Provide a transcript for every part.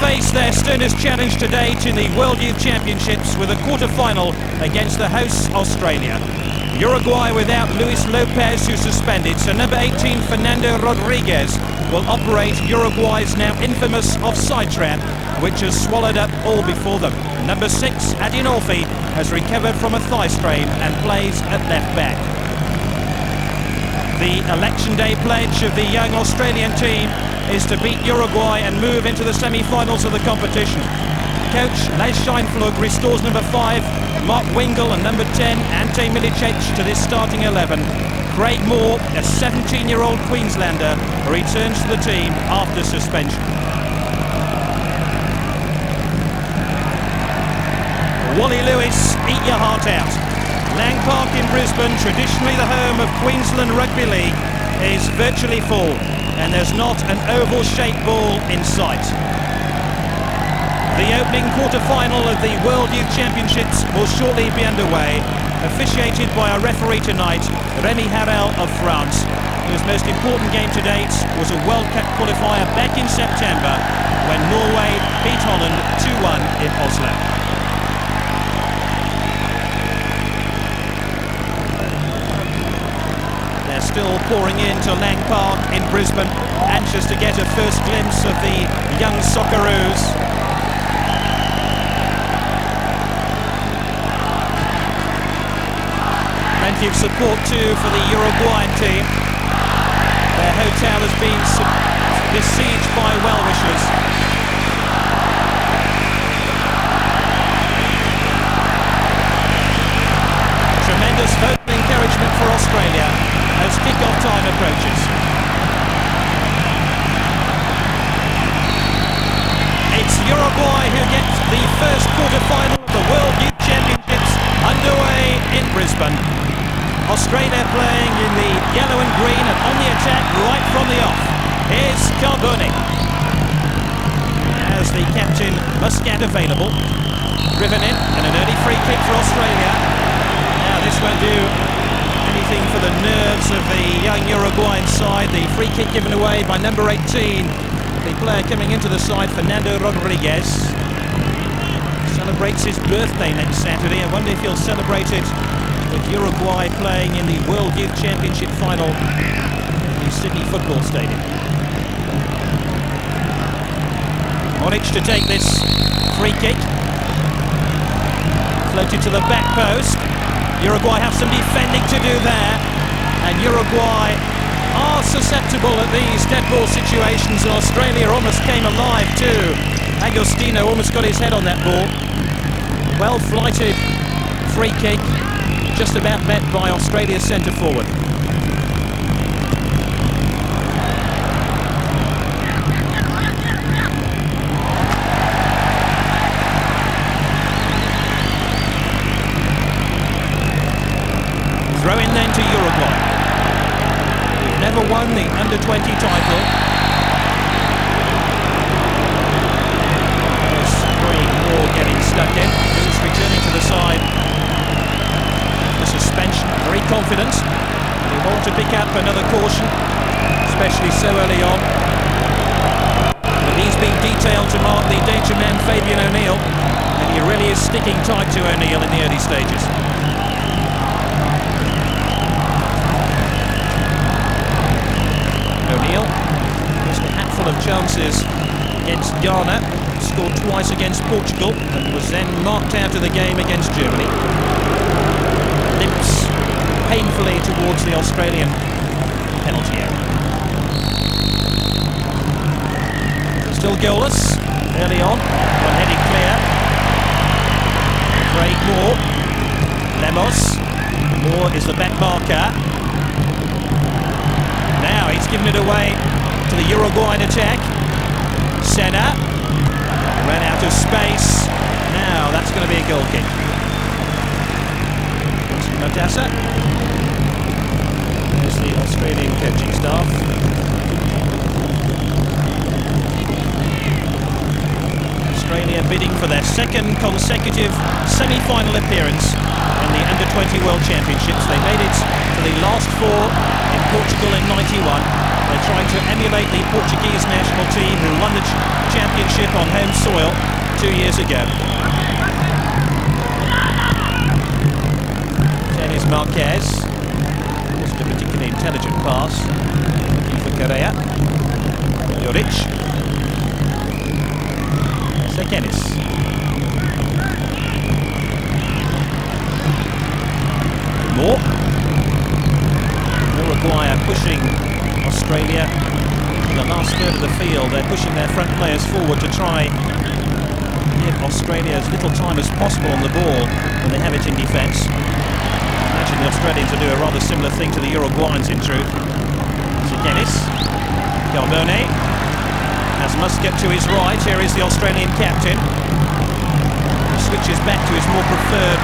face their sternest challenge to date in the World Youth Championships with a quarter-final against the hosts Australia. Uruguay without Luis Lopez, who's suspended, so number 18 Fernando Rodriguez will operate Uruguay's now infamous offside trap, which has swallowed up all before them. Number 6 Adinolfi has recovered from a thigh strain and plays at left back. The Election Day pledge of the young Australian team is to beat Uruguay and move into the semi-finals of the competition. Coach Les Scheinflug restores number 5 Mark Wingle and number 10 Ante Milicic to this starting 11. Craig Moore, a 17-year-old Queenslander, returns to the team after suspension. Wally Lewis, eat your heart out. Lang Park in Brisbane, traditionally the home of Queensland Rugby League, is virtually full, and there's not an oval-shaped ball in sight. The opening quarter-final of the World Youth Championships will shortly be underway, officiated by a referee tonight, Rémi Harel of France, whose most important game to date was a World Cup qualifier back in September when Norway beat Holland 2-1 in Oslo. They're still pouring into Lang Park in Brisbane, anxious to get a first glimpse of the young Socceroos. Plenty of support too for the Uruguayan team. Their hotel has been besieged by well-wishers. Tremendous vote of encouragement for Australia as kick-off time approaches. It's Uruguay who gets the first quarter-final of the World Youth Championships underway in Brisbane. Australia playing in the yellow and green and on the attack right from the off. Here's Carboni. As the captain Muscat available. Driven in and an early free kick for Australia. Now this won't do anything for the nerves of the young Uruguayan side. The free kick given away by number 18. The player coming into the side, Fernando Rodriguez. Celebrates his birthday next Saturday. I wonder if he'll celebrate it with Uruguay playing in the World Youth Championship final at the Sydney Football Stadium. Monic to take this free kick. Floated to the back post. Uruguay have some defending to do there, and Uruguay are susceptible at these dead ball situations. Australia almost came alive too. Agostino almost got his head on that ball. Well flighted free kick, just about met by Australia's centre forward. Throw in then to Uruguay. We've never won the under-20 title. There's Craig Moore getting stuck in. Lewis returning to the side. The suspension, very confident. They want to pick up another caution, especially so early on. But he's been detailed to mark the danger man Fabian O'Neill, and he really is sticking tight to O'Neill in the early stages. O'Neill missed a hatful of chances against Ghana, scored twice against Portugal, and was then marked out of the game against Germany. Limps painfully towards the Australian penalty area. Still goalless early on, one-headed clear. Craig Moore, Lemos, Moore is the back marker. Now he's given it away to the Uruguayan attack. Senna ran out of space. Now that's going to be a goal kick. Matassa. There's the Australian coaching staff. Australia bidding for their second consecutive semi-final appearance in the Under-20 World Championships. They made it to the last four in Portugal in '91, They tried to emulate the Portuguese national team who won the championship on home soil 2 years ago. Here's Marquez. Wasn't a particularly intelligent pass. Looking for Correa. Juric. Sekenis. More. Uruguay are pushing Australia in the last third of the field. They're pushing their front players forward to try give Australia as little time as possible on the ball when they have it in defence. I imagine the Australians will do a rather similar thing to the Uruguayans in truth. Sekenis. Carbone has Muscat to his right. Here is the Australian captain. He switches back to his more preferred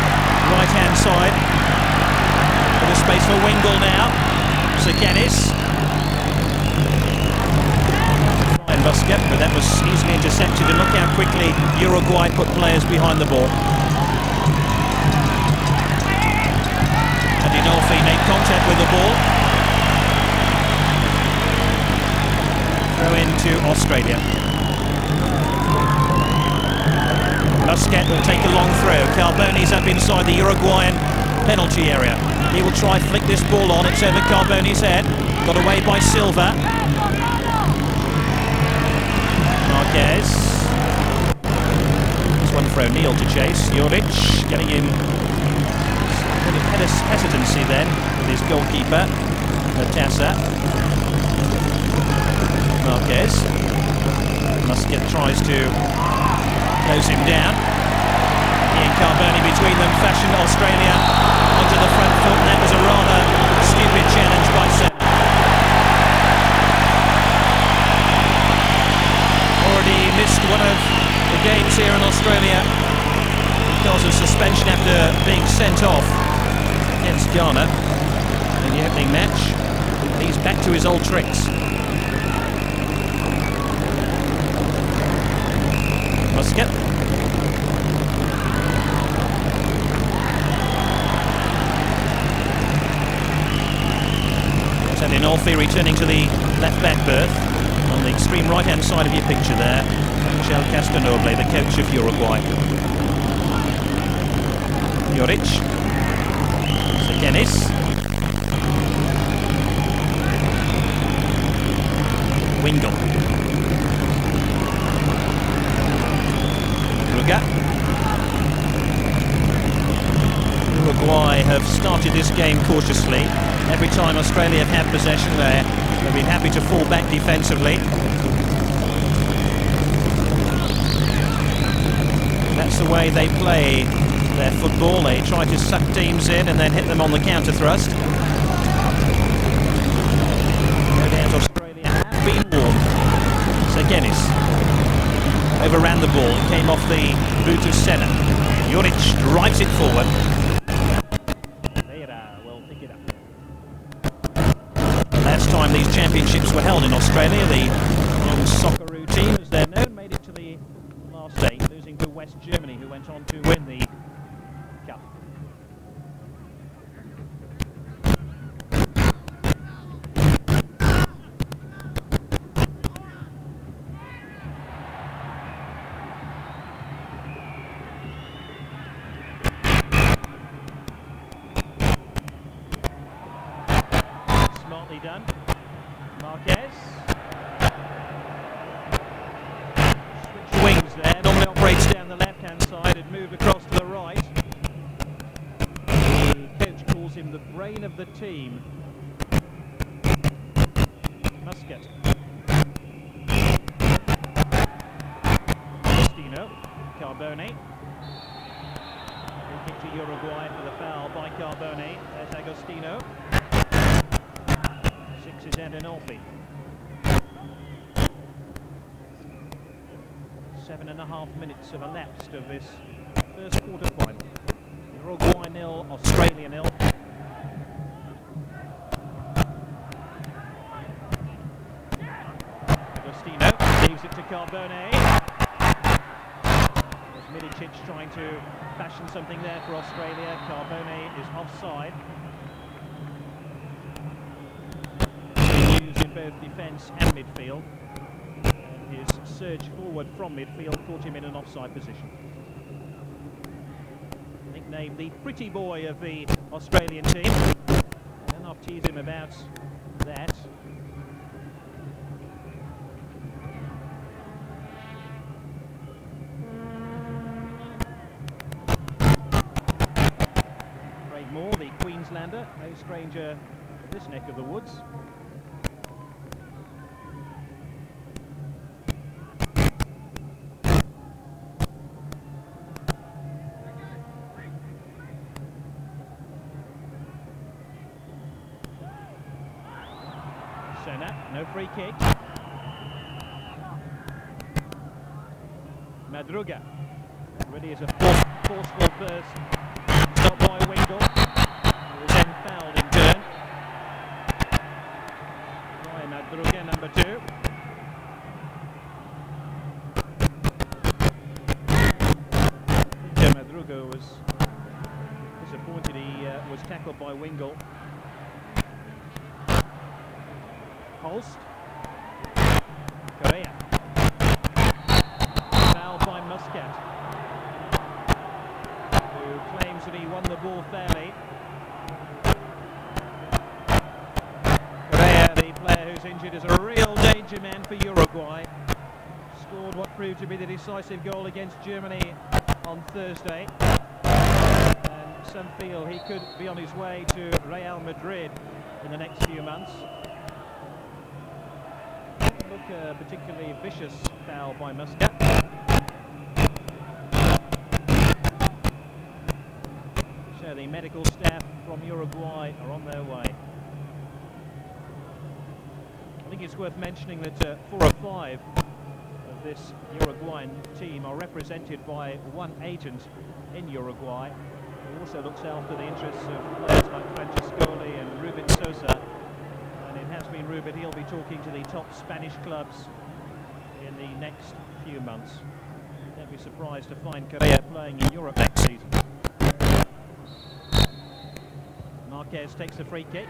right-hand side. Bit of space for Wingle now. Sekenis. Fine Muscat, but that was easily intercepted. And look how quickly Uruguay put players behind the ball. Adinolfi made contact with the ball. Throw into Australia. Muscat will take a long throw. Carbone's up inside the Uruguayan penalty area. He will try flick this ball on. It's over Carbone's head. Got away by Silva. Marquez. This one for O'Neill to chase. Juric getting in. A bit of hesitancy then with his goalkeeper, Natasa. Marquez. Muscat tries to close him down. He and Carbone between them fashioned Australia onto the front foot, and that was a rather stupid challenge by Senna. Already missed one of the games here in Australia because of suspension after being sent off against Ghana in the opening match. He's back to his old tricks. Muscat. Adinolfi returning to the left back berth on the extreme right hand side of your picture there. Michel Castanoble, the coach of Uruguay. Juric. Sekenis. Wingle. Uruguay have started this game cautiously. Every time Australia have had possession there, they've been happy to fall back defensively. That's the way they play their football. They try to suck teams in and then hit them on the counter thrust. No doubt Australia have been warned. Sekenis overran the ball and came off the boot of Senna. Juric drives it forward. Will pick it up. Last time these championships were held in Australia, the young Socceroo team, as they're known, made it to the last 8, losing to West Germany, who went on to win the cup. Smartly done. Marquez. Switch wings there. Normally operates down the left-hand side and move across to the right. The coach calls him the brain of the team. Muscat. Agostino. Carbone. Free kick to Uruguay for the foul by Carbone. There's Agostino. 6 is Adinolfi. 7.5 minutes have elapsed of this first quarter final. Uruguay 0, Australia 0. Agostino leaves it to Carbone. There's Milicic trying to fashion something there for Australia. Carbone is offside. In both defence and midfield. And his surge forward from midfield caught him in an offside position. Nicknamed the pretty boy of the Australian team. And I'll tease him about that. Moore, the Queenslander, no stranger to this neck of the woods. Senna, no free kick. Madruga, that really is a forceful burst. Stopped by Wingle, who was then fouled in turn. By Madruga, number 2. Madruga was disappointed he was tackled by Wingle. Holst. Correa. Fouled by Muscat, who claims that he won the ball fairly. Correa, the player who's injured, is a real danger man for Uruguay. Scored what proved to be the decisive goal against Germany on Thursday. And some feel he could be on his way to Real Madrid in the next few months. Look, a particularly vicious foul by Muscat. So the medical staff from Uruguay are on their way. I think it's worth mentioning that 4 or 5 of this Uruguayan team are represented by one agent in Uruguay, who also looks after the interests of players like Francescoli and Ruben Sosa. And it has been rumoured he'll be talking to the top Spanish clubs in the next few months. Don't be surprised to find Correa playing in Europe next season. Marquez takes the free kick.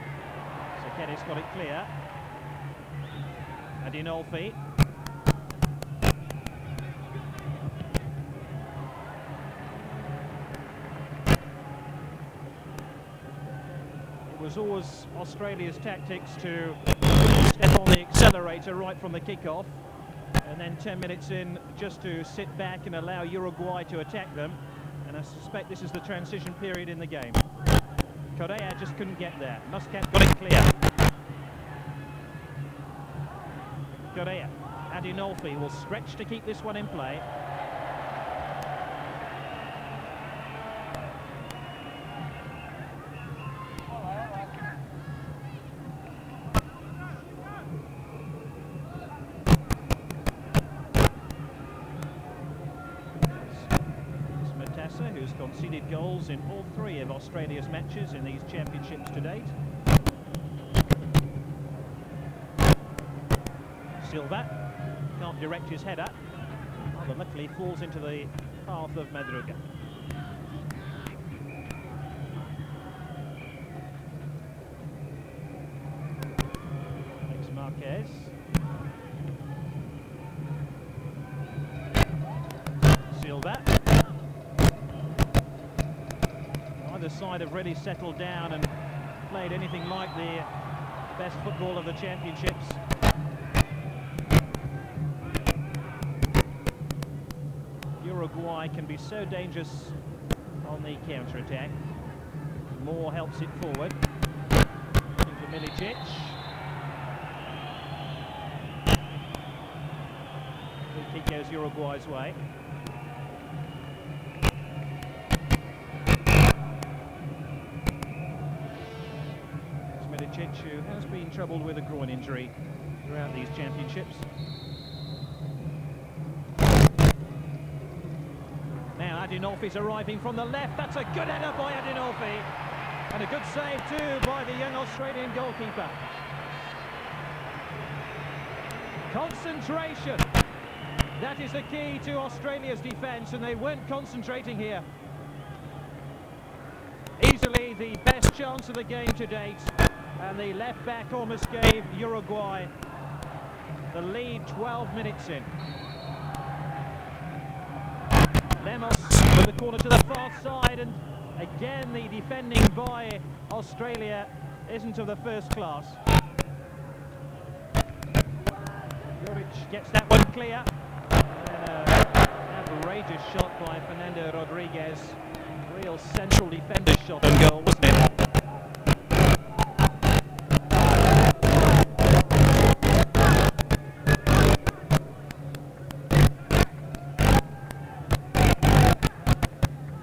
Sekeres got it clear. Adinolfi. It was always Australia's tactics to step on the accelerator right from the kick-off, and then 10 minutes in just to sit back and allow Uruguay to attack them. And I suspect this is the transition period in the game. Correa just couldn't get there. Muscat got it clear. Correa. Adinolfi will stretch to keep this one in play. Who's conceded goals in all 3 of Australia's matches in these championships to date. Silva can't direct his header, but luckily falls into the path of Madruga. Next Marquez. Silva. Either side have really settled down and played anything like the best football of the championships. Uruguay can be so dangerous on the counter-attack. Moore helps it forward. Into Milicic. The kick goes Uruguay's way. Milicic, who has been troubled with a groin injury throughout these championships. Now Adinolfi's arriving from the left. That's a good header by Adinolfi. And a good save too by the young Australian goalkeeper. Concentration. That is the key to Australia's defence, and they weren't concentrating here. Easily the best chance of the game to date. And the left back almost gave Uruguay the lead 12 minutes in. Lemos with the corner to the far side, and again the defending by Australia isn't of the first class. Juric gets that one clear. An outrageous shot by Fernando Rodriguez. Real central defender shot on goal, wasn't it?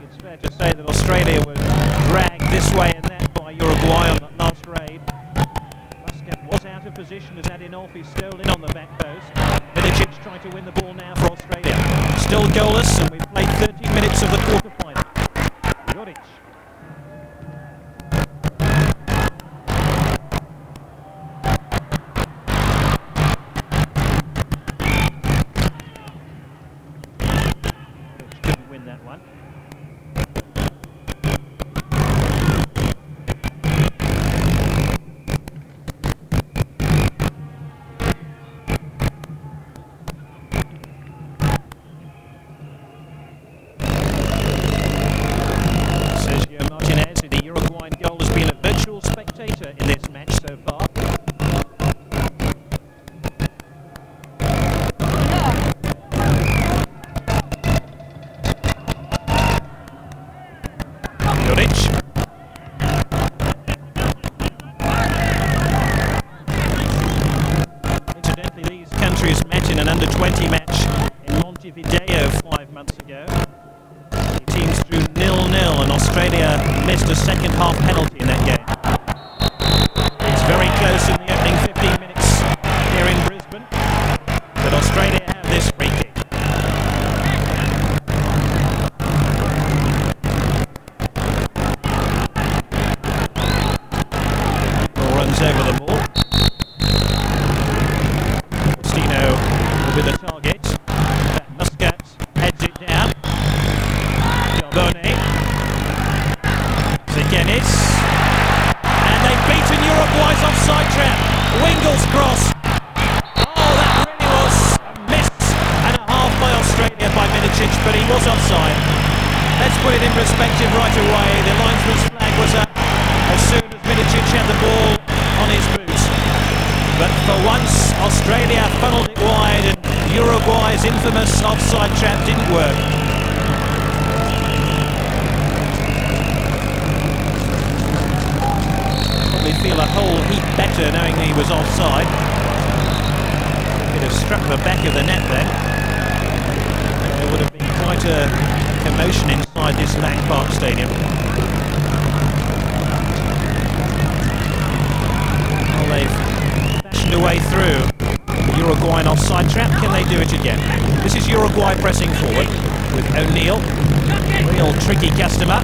It's fair to say that Australia was dragged this way and that by Uruguay on that last raid. Muscat was out of position as Adinolfi stole in on the back post. Milicic trying to win the ball now for Australia. Still goalless, and we've played 13 minutes of the quarter-final. Juric. Couldn't win that one. The Uruguayan goal has been a virtual spectator in this match so far. Juric. Incidentally, these countries met in an under-20 match in Montevideo 5 months ago. The teams drew 0-0, and Australia missed a second half penalty in that game. It's very close in the opening 15 minutes here in Brisbane, but Australia have this free kick. Ball runs over the ball. Stino with the target. Muscat heads it down. Dennis, and they've beaten Uruguay's offside trap. Wingle's cross. Oh, that really was a miss and a half by Australia by Milicic, but he was offside. Let's put it in perspective right away. The linesman's flag was up as soon as Milicic had the ball on his boot. But for once, Australia funneled it wide, and Uruguay's infamous offside trap didn't work. Feel a whole heap better knowing he was offside. Could have struck the back of the net then. There would have been quite a commotion inside this Lang Park Stadium. Well, they've fashioned a way through the Uruguayan offside trap. Can they do it again? This is Uruguay pressing forward with O'Neill. Real tricky customer.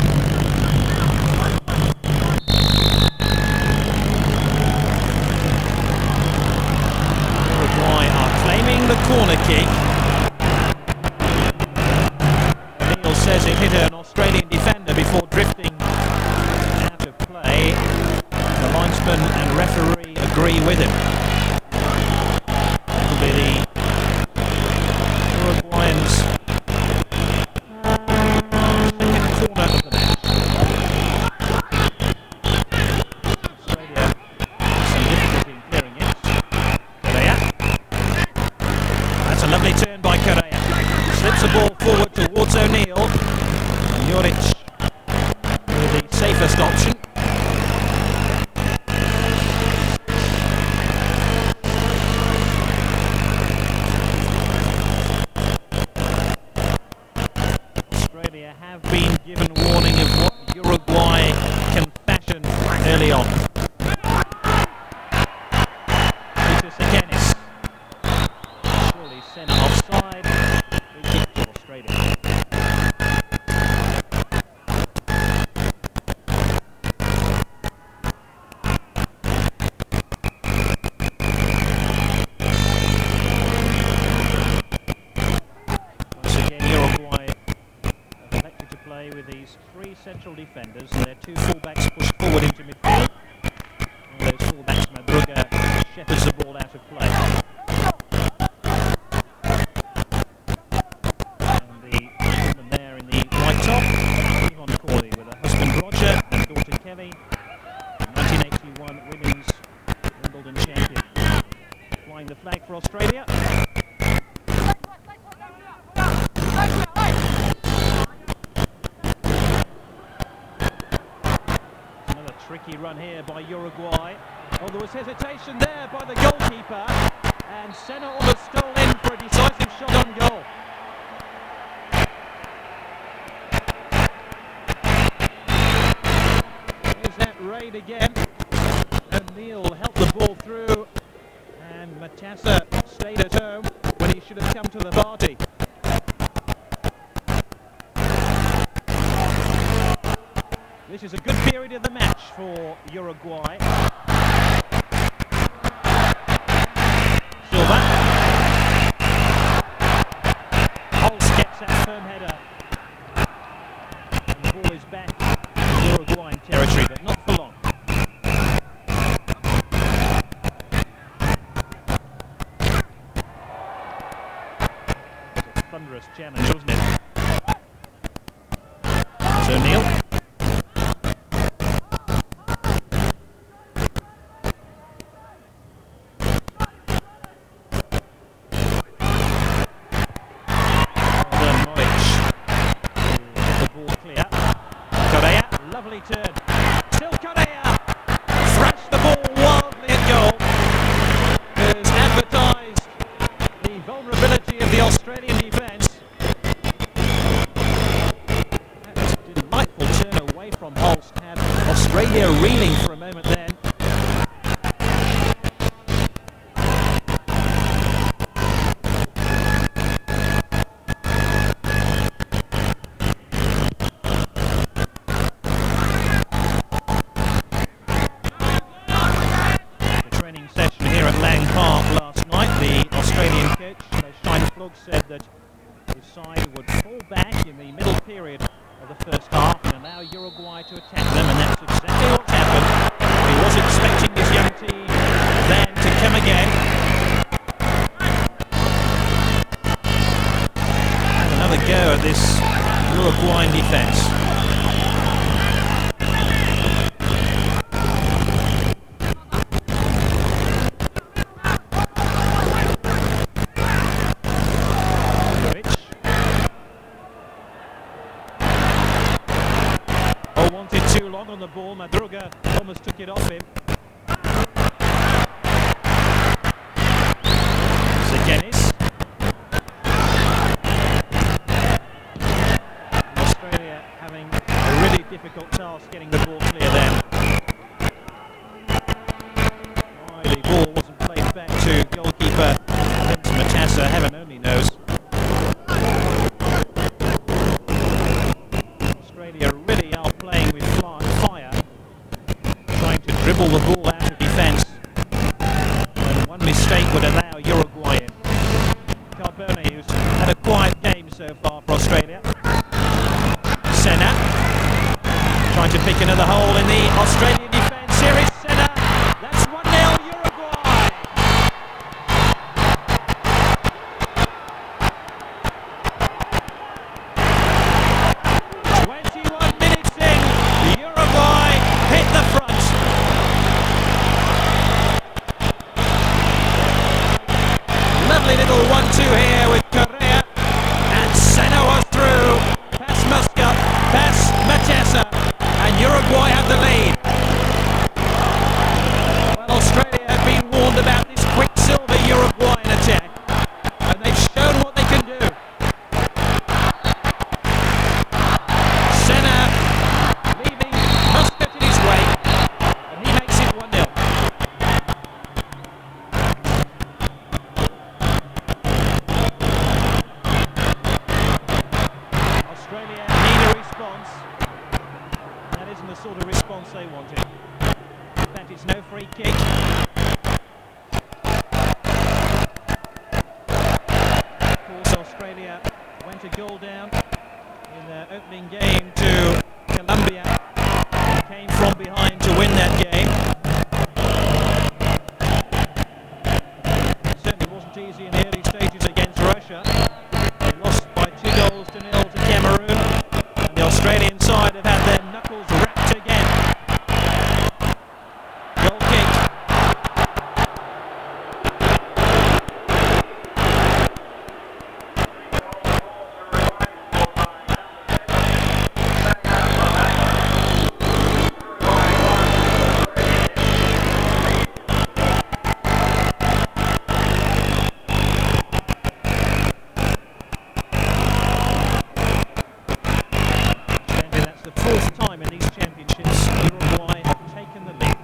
The corner kick. O'Neill says it hit an Australian defender before drifting out of play. The linesman and referee agree with him. That will be the Uruguayans' second corner of the match. Australia some difficulty in clearing it. That's a lovely turn by Correa. Slips the ball forward towards O'Neill. Juric with the safest option. Australia have been given warning of what Uruguay can fashion early on. Sent offside, free kick for Australia. Once again, Uruguay have elected to play with these three central defenders. Their two fullbacks pushed forward into midfield. Those shepherds the ball out of play. And the woman there in the white top, Yvonne Corley, with her husband Roger and daughter Kelly, 1981 Women's Wimbledon champion. Flying the flag for Australia. Another tricky run here by Uruguay. Oh, there was hesitation there by the goalkeeper, and Senna almost stole in for a decisive shot on goal. Here's that raid again. O'Neill helped the ball through, and Matassa stayed at home when he should have come to the party. This is a good period of the match for Uruguay. Silva. Holst gets that firm header. And the ball is back in Uruguayan territory, but not for long. It's a thunderous challenge, wasn't it? It's O'Neill. Lovely turn. Still Correa. Thrashed the ball wildly at goal. Has advertised the vulnerability of the Australian defence. That was a delightful turn away from Holst. Had Australia reeling for a moment then. Said that his side would fall back in the middle period of the first half and allow Uruguay to attack them, and that's exactly what happened. He was expecting his young team then to come again. And another go at this Uruguayan defence. Too long on the ball. Madruga almost took it off him. Seguenis. Australia having a really difficult task getting the ball clear there. Why the ball wasn't played back to goalkeeper Vince Matassa, heaven only knows. Australia really are playing with fire, trying to dribble the ball out of defence, and one mistake would allow Uruguay in. Carbone, who's had a quiet game so far for Australia. Senna trying to pick another hole in the Australian defence. Here is Senna. That's 1-0 Uruguay. Lovely little 1-2 here with Correa, and Senna was through, past Muscat, past Matassa, and Uruguay have the lead. Well, Australia have been warned about this quicksilver Uruguayan attack, and they've shown what they can do. Senna leaving Muscat in his wake, and he makes it 1-0. Australia need a response. That isn't the sort of response they wanted. In fact, it's no free kick. Of course, Australia went a goal down in their opening game to Colombia. Came from behind to win that game. easy in the early stages against Russia. They lost by 2-0 to Cameroon. And the Australian side have had their knuckles wrapped again. Goal kicked. Fourth time in these championships, Uruguay have taken the lead.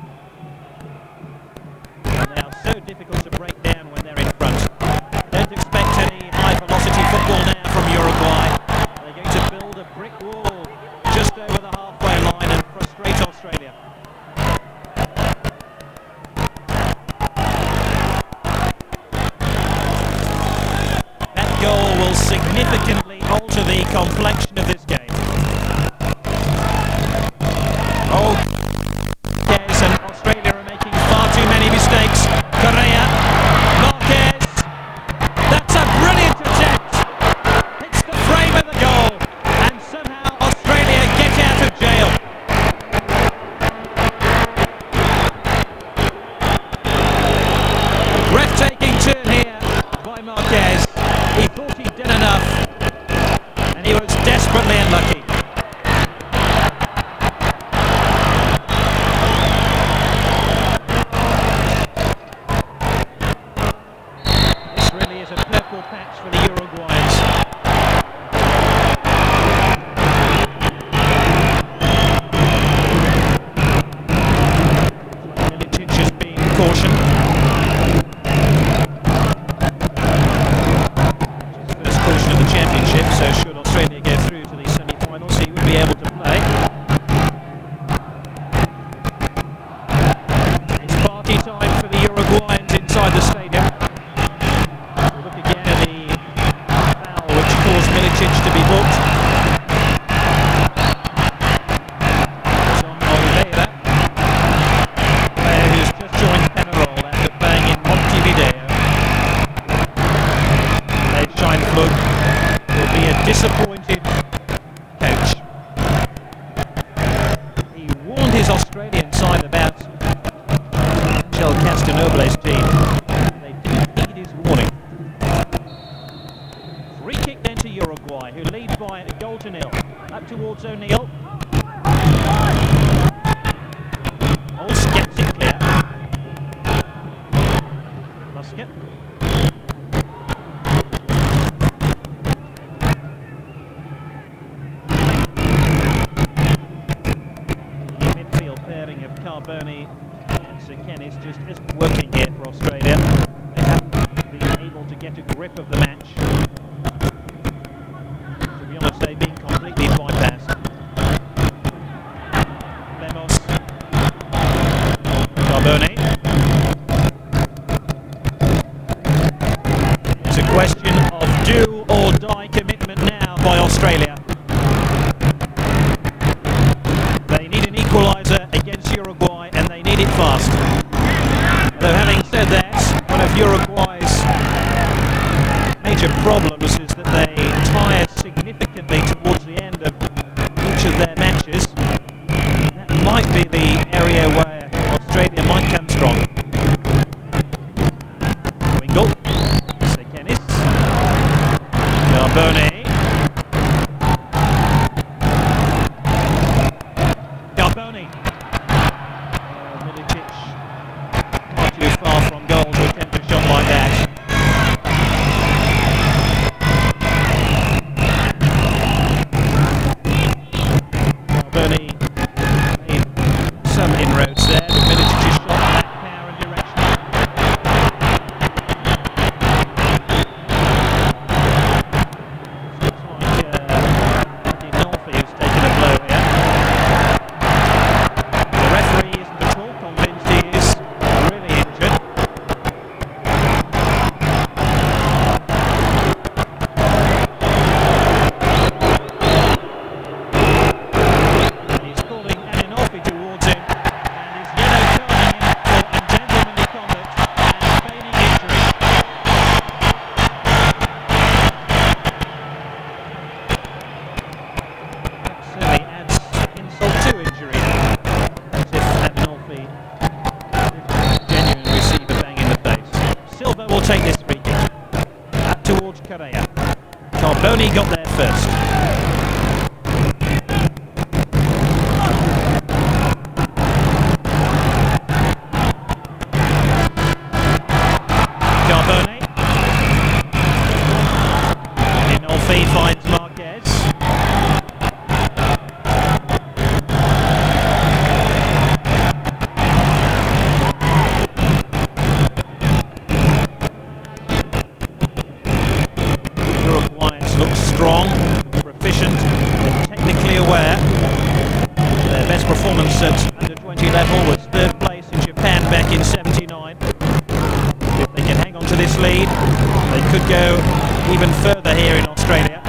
And they are so difficult to break down when they're in front. Don't expect any high-velocity football now from Uruguay. They're going to build a brick wall just over the halfway line and frustrate Australia. That goal will significantly alter the complexion of this game. Oh, Marquez and Australia are making far too many mistakes. Correa, Marquez, that's a brilliant attempt. Hits the frame of the goal, and somehow Australia get out of jail. Breathtaking turn here by Marquez. He thought he'd done enough, and he was desperately unlucky. Is a purple patch for the Uruguayans. Milicic has been cautioned. His first caution of the championship, so should Australia go through to the semi-finals, he would be able to play. It's party time for the Uruguayans inside the stadium. Milicic to be booked. It's on Oliveira, player who's just joined Penarol after playing in Montevideo. They shine flood will be a disappointed coach. He warned his Australian side about Angel Castanoble's team. They didn't heed his warning. Free kick then to Uruguay, who lead by 1-0. Up towards O'Neill. All gets it clear. Musket. The midfield pairing of Carboni and Seken is just isn't working here for Australia. They haven't been able to get a grip of the match. They've been completely bypassed. Lemos. Carboni. It's a question of do or die commitment now by Australia. They need an equaliser against Uruguay and they need it fast. Though having said that, one of Uruguay's major problems is that they tire significantly towards the end of each of their matches. That might be the area where Australia might come strong. Wingle, Sekenis, Carboni, Milicic, not too far from goal to attempt a shot like that. Carboni made some inroads there, but Milicic's shot lacked power and direction. Correa. Carboni got there first. Carboni. Inolfi finds Marquez. Uruguayans look strong, proficient, and technically aware. Their best performance at under 20 level was third place in Japan back in '79. If they can hang on to this lead, they could go even further here in Australia.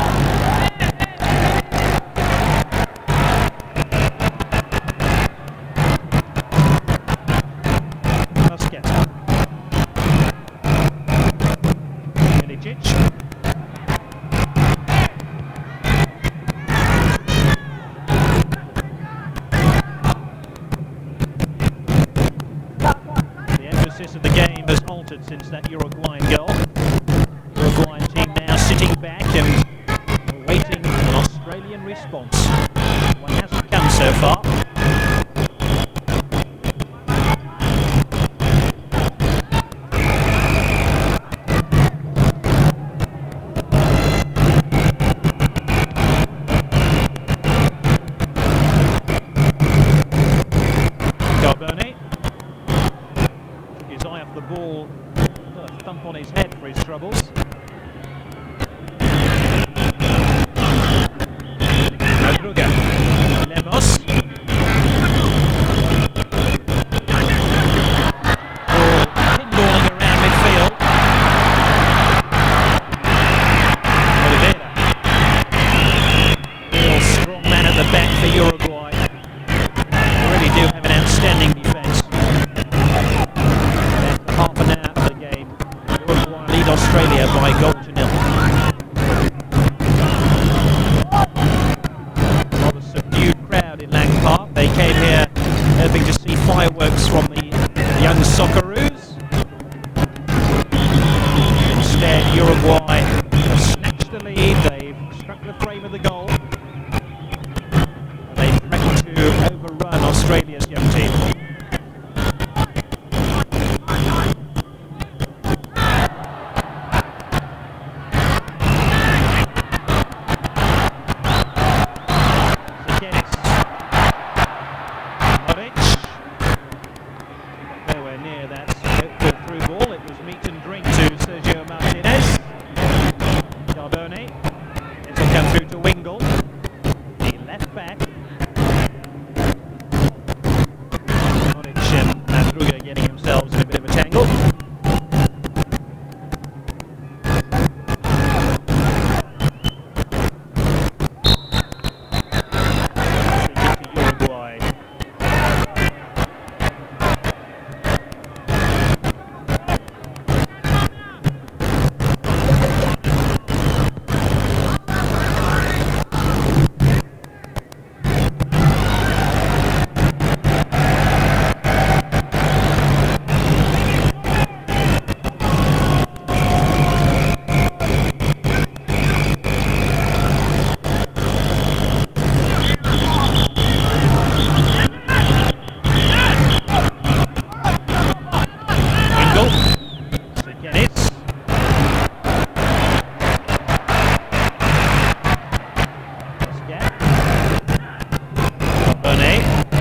Of the game has altered since that Uruguayan goal. Uruguayan team now sitting back and awaiting an Australian response. One hasn't come so far. Carboni. His eye off the ball, got a thump on his head for his troubles. Madruga. Lemos. Ball pinballing around midfield. Oliveira. Real strong man at the back for Uruguay. They really do have an outstanding defence. Half an hour of the game, Uruguay lead Australia by 1-0. Rather subdued crowd in Lang Park. They came here hoping to see fireworks from the young Socceroos. Instead, Uruguay have snatched the lead. They've struck the frame of the goal. They threatened to overrun Australia's young team. Through to Wingle, the left back. Moric and Madruga getting themselves in a bit of a tangle. Uruguay.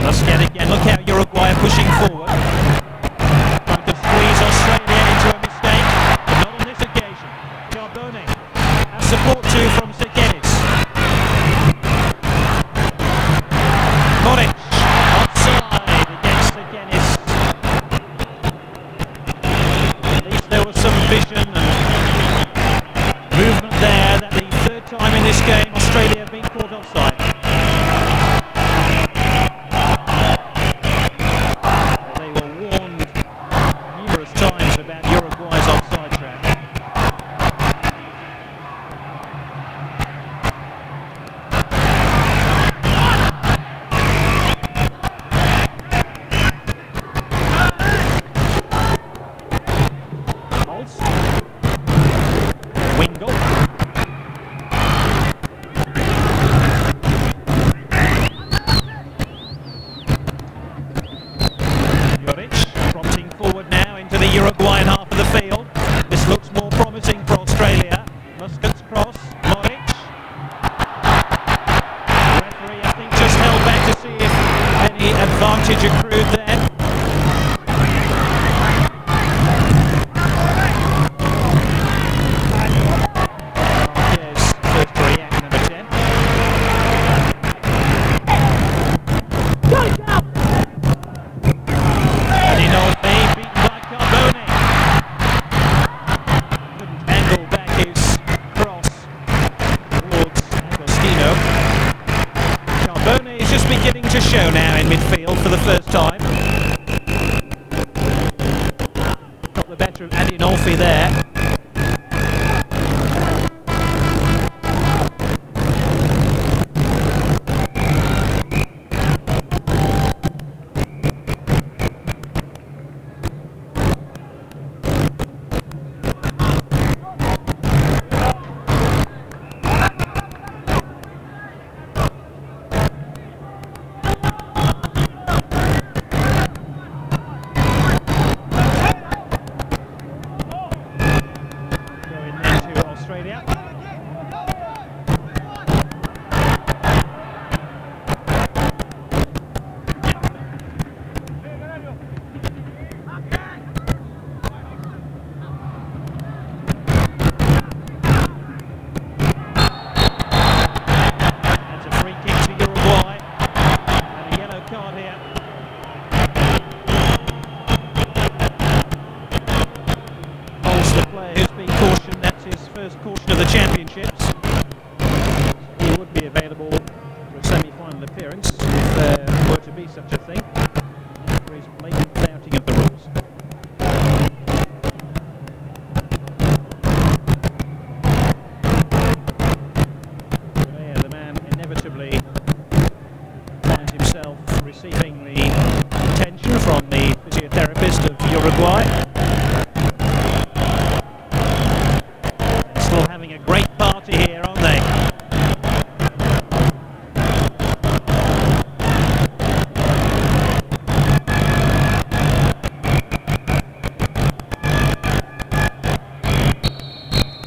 Let's get it again. Look how Uruguay are pushing forward. Trying to squeeze Australia into a mistake, but not on this occasion. Carboni has support too from Sekenis. Moric offside against Sekenis. At least there was some vision and movement there. That the third time in this game Australia have been caught offside. show now in midfield for the first time. Got the better of Andy Nolfi there. Caution of the championships. He would be available for a semi-final appearance if there were to be such a thing. For his blatant flouting of the rules. There, the man inevitably finds himself receiving the attention from the physiotherapist of Uruguay. Having a great party here, aren't they?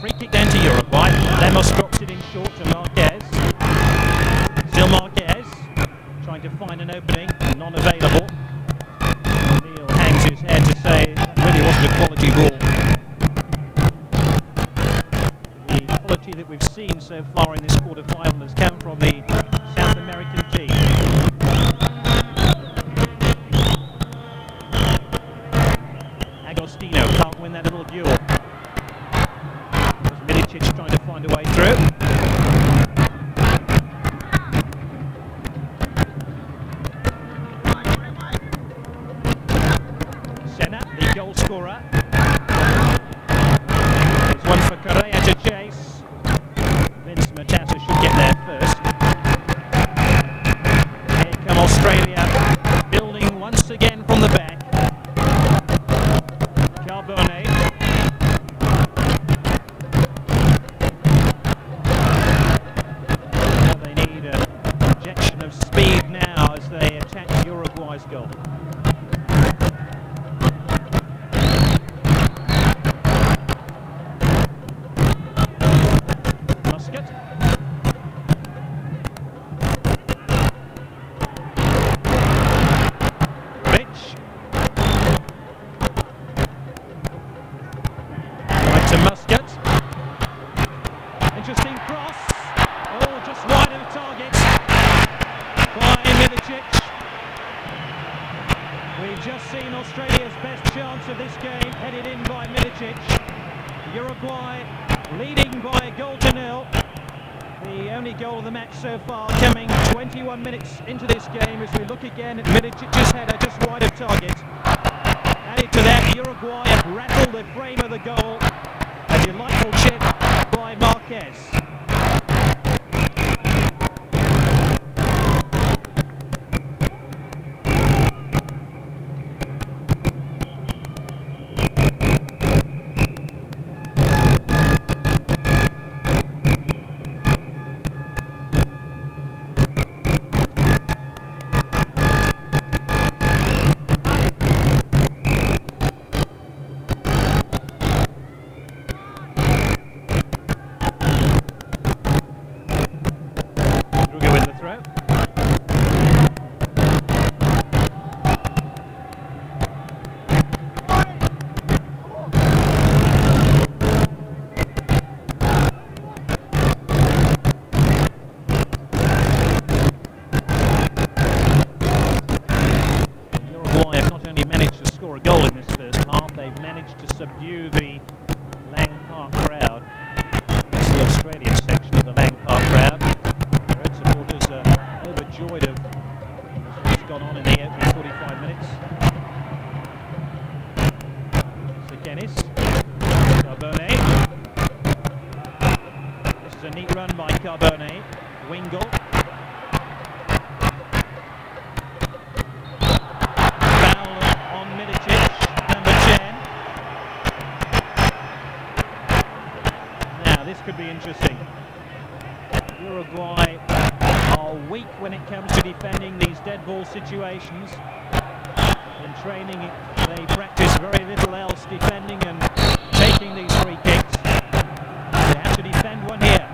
Free kick down to Uruguay. Lemos drops it in short to Marquez. Still Marquez trying to find an opening, none available. Neil hangs his head to say that really wasn't a quality ball. That we've seen so far in this quarter-final has come from the South American team. Agostino can't win that little duel. Milicic trying to find a way through. Senna, the goal scorer. There's one for Correa to chase. Matata should get there first. Here come Australia, building once again from the back. Carbone. They need an injection of speed now as they attack Uruguay's goal. To Muscat. Interesting cross. Oh, just wide of the target by Milicic. We've just seen Australia's best chance of this game headed in by Milicic. Uruguay leading by a goal to nil. The only goal of the match so far coming 21 minutes into this game as we look again at Milicic's header just wide of target. Added to that, Uruguay have rattled the frame of the goal. A delightful chip by Marquez. subdue the Lang Park crowd. That's the Australian section of the Lang Park crowd. Red supporters are overjoyed of is a neat run by Carbone. Wingle. Foul on Milicic, number 10. Now, this could be interesting. Uruguay are weak when it comes to defending these dead ball situations. In training, they practice very little else defending and taking these free kicks. They have to defend one here.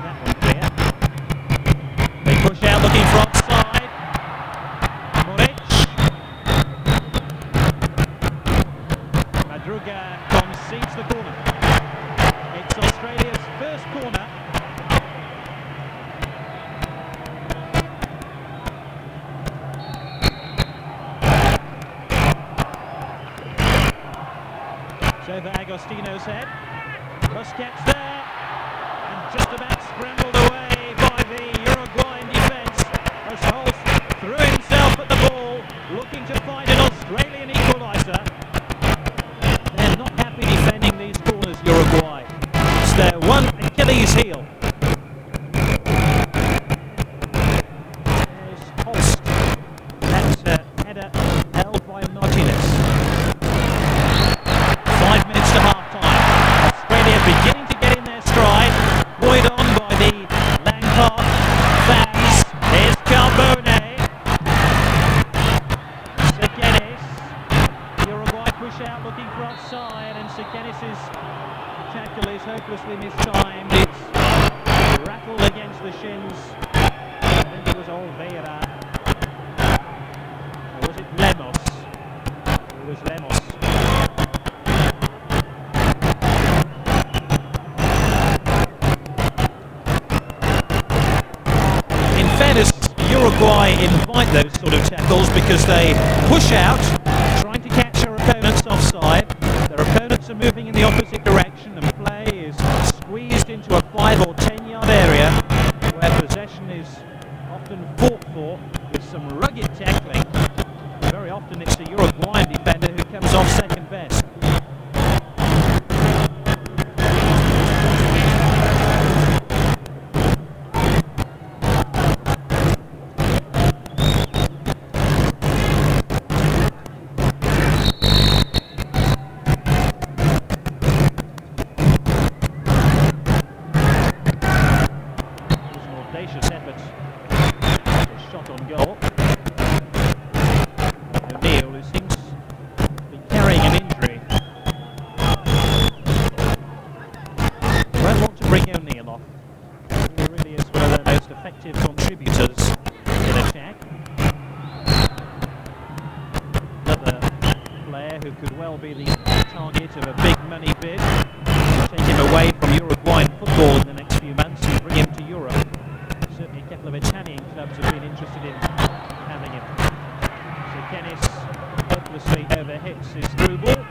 That one clear. They push out looking for offside. Moric. Madruga concedes the corner. It's Australia's first corner. Over Agostino's head. Busquets there, and just about scrambled away by the Uruguayan defence as Holst threw himself at the ball, looking to find an Australian equaliser. They're not happy defending these corners, Uruguay. It's their one Achilles heel. There's Holst. That's a header held by Martinez. 5 minutes to half-time. Australia beginning to get in their stride. Buoyed on by the Lampard fans. Here's Carbone. Sekenis. Uruguay push out looking for offside, and Sekenis' tackle is hopelessly mistimed. It's rattled against the shins. I think it was Oliveira. Or was it Lemos? It was Lemos. Uruguay invite those sort of tackles because they push out, trying to catch their opponents offside. Their opponents are moving in the opposite direction, and play is squeezed into a 5 or 10 yard area where possession is often fought for with some rugged tackling. Very often it's the Uruguayan defender who comes off second best. Efforts. A shot on goal. O'Neill, who seems to be carrying an injury. Won't want to bring O'Neill off. He really is one of the most effective contributors in attack. Another player who could well be the target of a big money bid. Take him away from Uruguayan football in the next few months and bring him to Europe. Certainly a couple of Italian clubs have been interested in having him. Sekenis hopelessly overhits his through ball.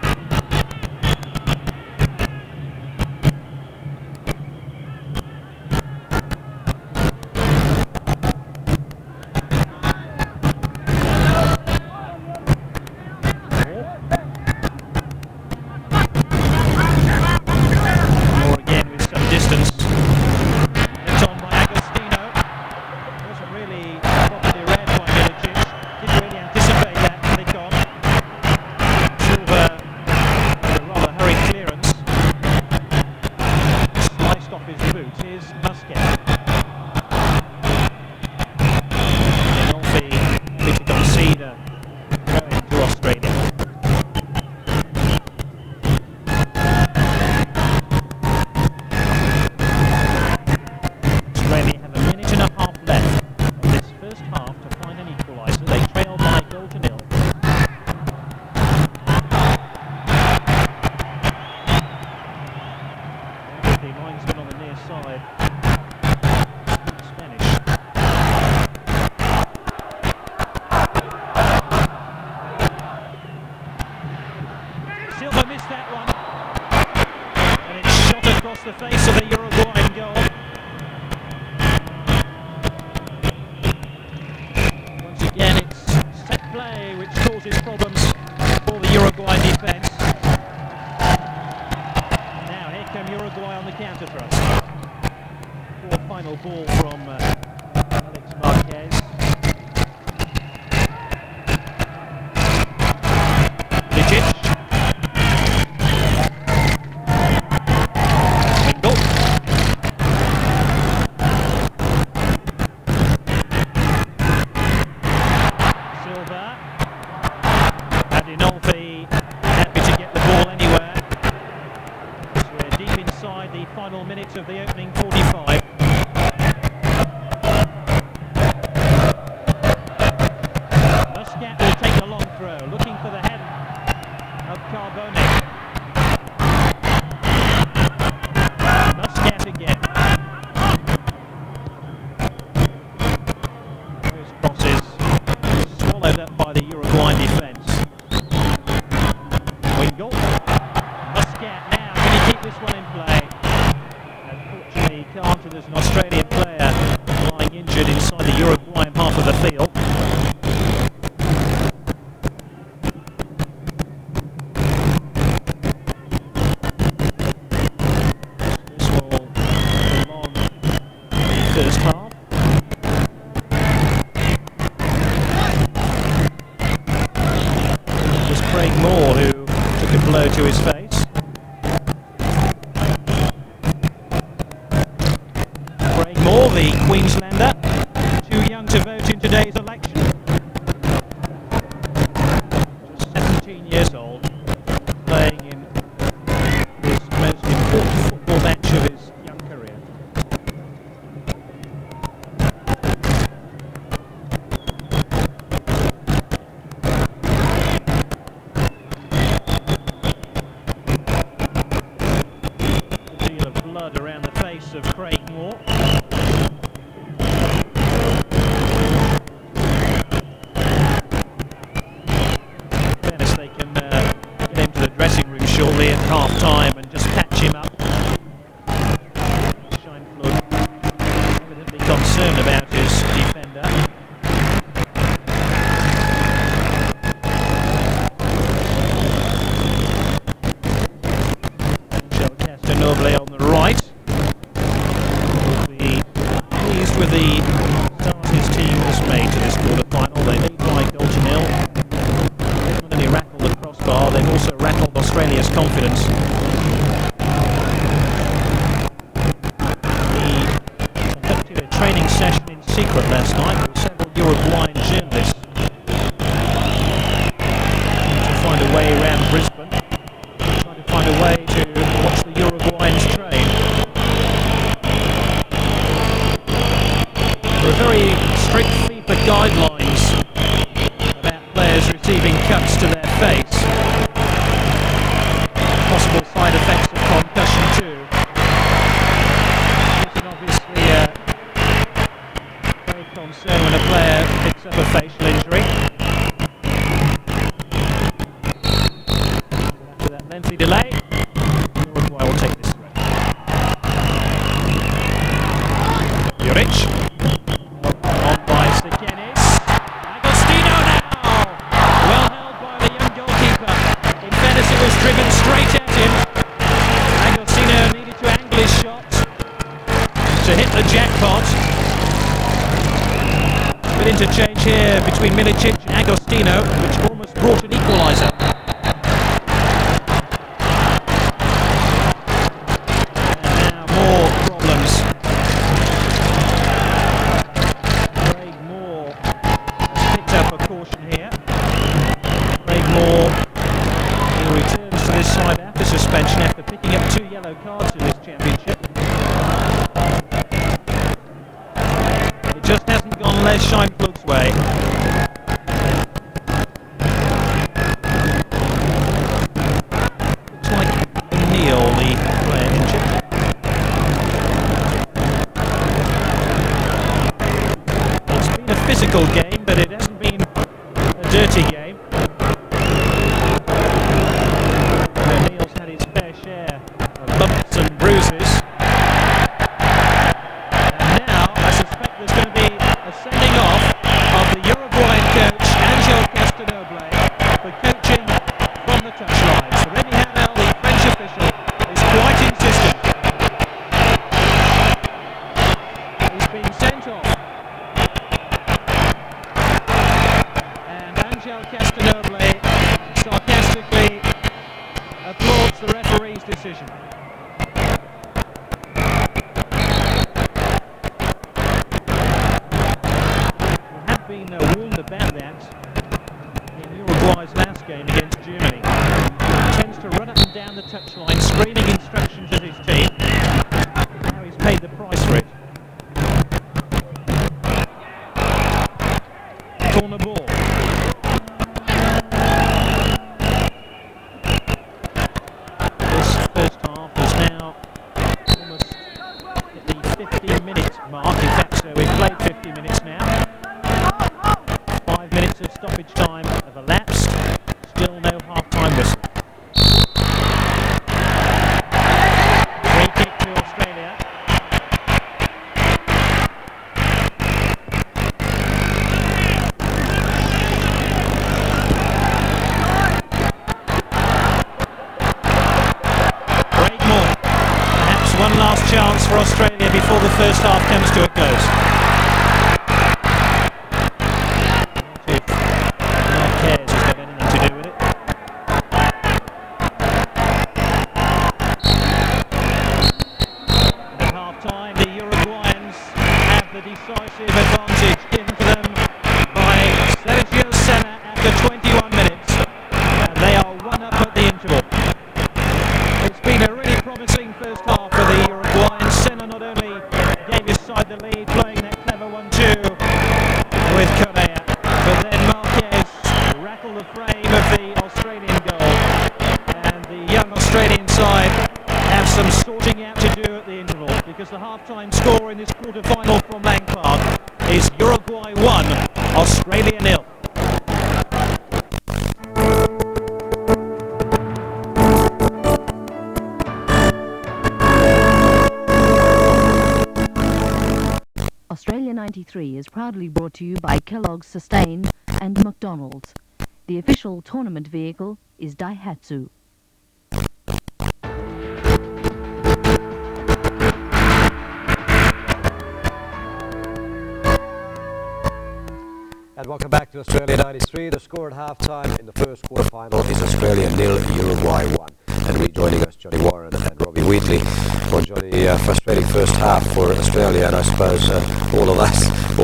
More again with some distance. The face of the Uruguayan goal. Once again, it's set play which causes problems for the Uruguayan defence. Now Uruguay on the counter thrust. Poor final ball from Alex Marquez. Lijic. Wingle. Silva. Adinolfi happy to get the ball anywhere. So we're deep inside the final minutes of the opening 45. Muscat will take the long throw, looking for the head of Carbone. Muscat again. Those crosses swallowed up by the Uruguayan defence. Wingle. Muscat now, can he keep this one in play? Unfortunately he can't, and there's an Australian player lying injured inside the Uruguayan half of the field. This will prolong the first half. It was Craig Moore who took a blow to his face. Craig Moore, the Queenslander, too young to vote in today's election. Just 17 years old, playing in his most important football match of his young career. A deal of blood around the face of Craig Moore. They can get him to the dressing room shortly at half time and just patch him up. Scheinflug evidently concerned about his defender. Angel Castanoble on the right. Will be pleased with the start his team has made to this quarter-final. They lead by goal to nil. Not only rattled the crossbar, they've also rattled Australia's confidence. He conducted a training session in secret last night with several Uruguayan journalists to find a way around Brisbane, trying to find a way to watch the Uruguayans train. There are very strict FIFA guidelines about players receiving cuts to their face. Possible side effects of concussion too. This is obviously very concerned when a player picks up a facial injury. After that lengthy delay, Uruguay will take this threat. Juric. On by Sikenis. Agostino now! Well held by the young goalkeeper. In fairness, it was driven straight at him. Agostino needed to angle his shot to hit the jackpot. Good interchange here between Milicic and Agostino, which almost brought an equaliser. And now more problems. Craig Moore has picked up a caution here. Craig Moore, who returns to this side after suspension after picking up 2 yellow cards in this championship. It just hasn't gone Les Scheinflug's way. Looks like O'Neill, the player injured. It's been a physical game, but it hasn't been a dirty game. O'Neill's had his fair share of bumps and bruises. And now I suspect there's going to be a sending off of the Uruguayan coach Angel Castanoble for coaching from the touchline. So Remy Hamel, the French official, is quite insistent. the referee's decision. We have been warned about that in Uruguay's last game against Germany. He tends to run up and down the touchline, screaming instructions at his team. Now he's paid the price for it. Corner ball. This first half is now almost at the 50-minute mark. In fact, we've played 50 minutes now. 5 minutes of stoppage time have elapsed. Still no half-time whistle. Free kick to Australia. One last chance for Australia before the first half comes to a close. Marquez has got anything to do with it. At half-time, the Uruguayans have the decisive advantage given to them by Sergio Senna after 21 minutes. And they are one up at the interval. It's been a really promising first half for the Uruguayans. Senna not only gave his side the lead, playing that clever 1-2 with Correa, but then Marquez rattled the frame of the Australian goal. And the young Australian side have some sorting out to do at the interval, because the half-time score in this quarter-final from Lang Park is Uruguay 1, Australia 0. Australia 93 is proudly brought to you by Kellogg's Sustain and McDonald's. The official tournament vehicle is Daihatsu. And welcome back to Australia 93. The score at half-time in the first quarter-final is Australia 0, Uruguay 1. And rejoining us, Johnny Warren and Robbie Wheatley. Well, Johnny, frustrating first half for Australia, and I suppose all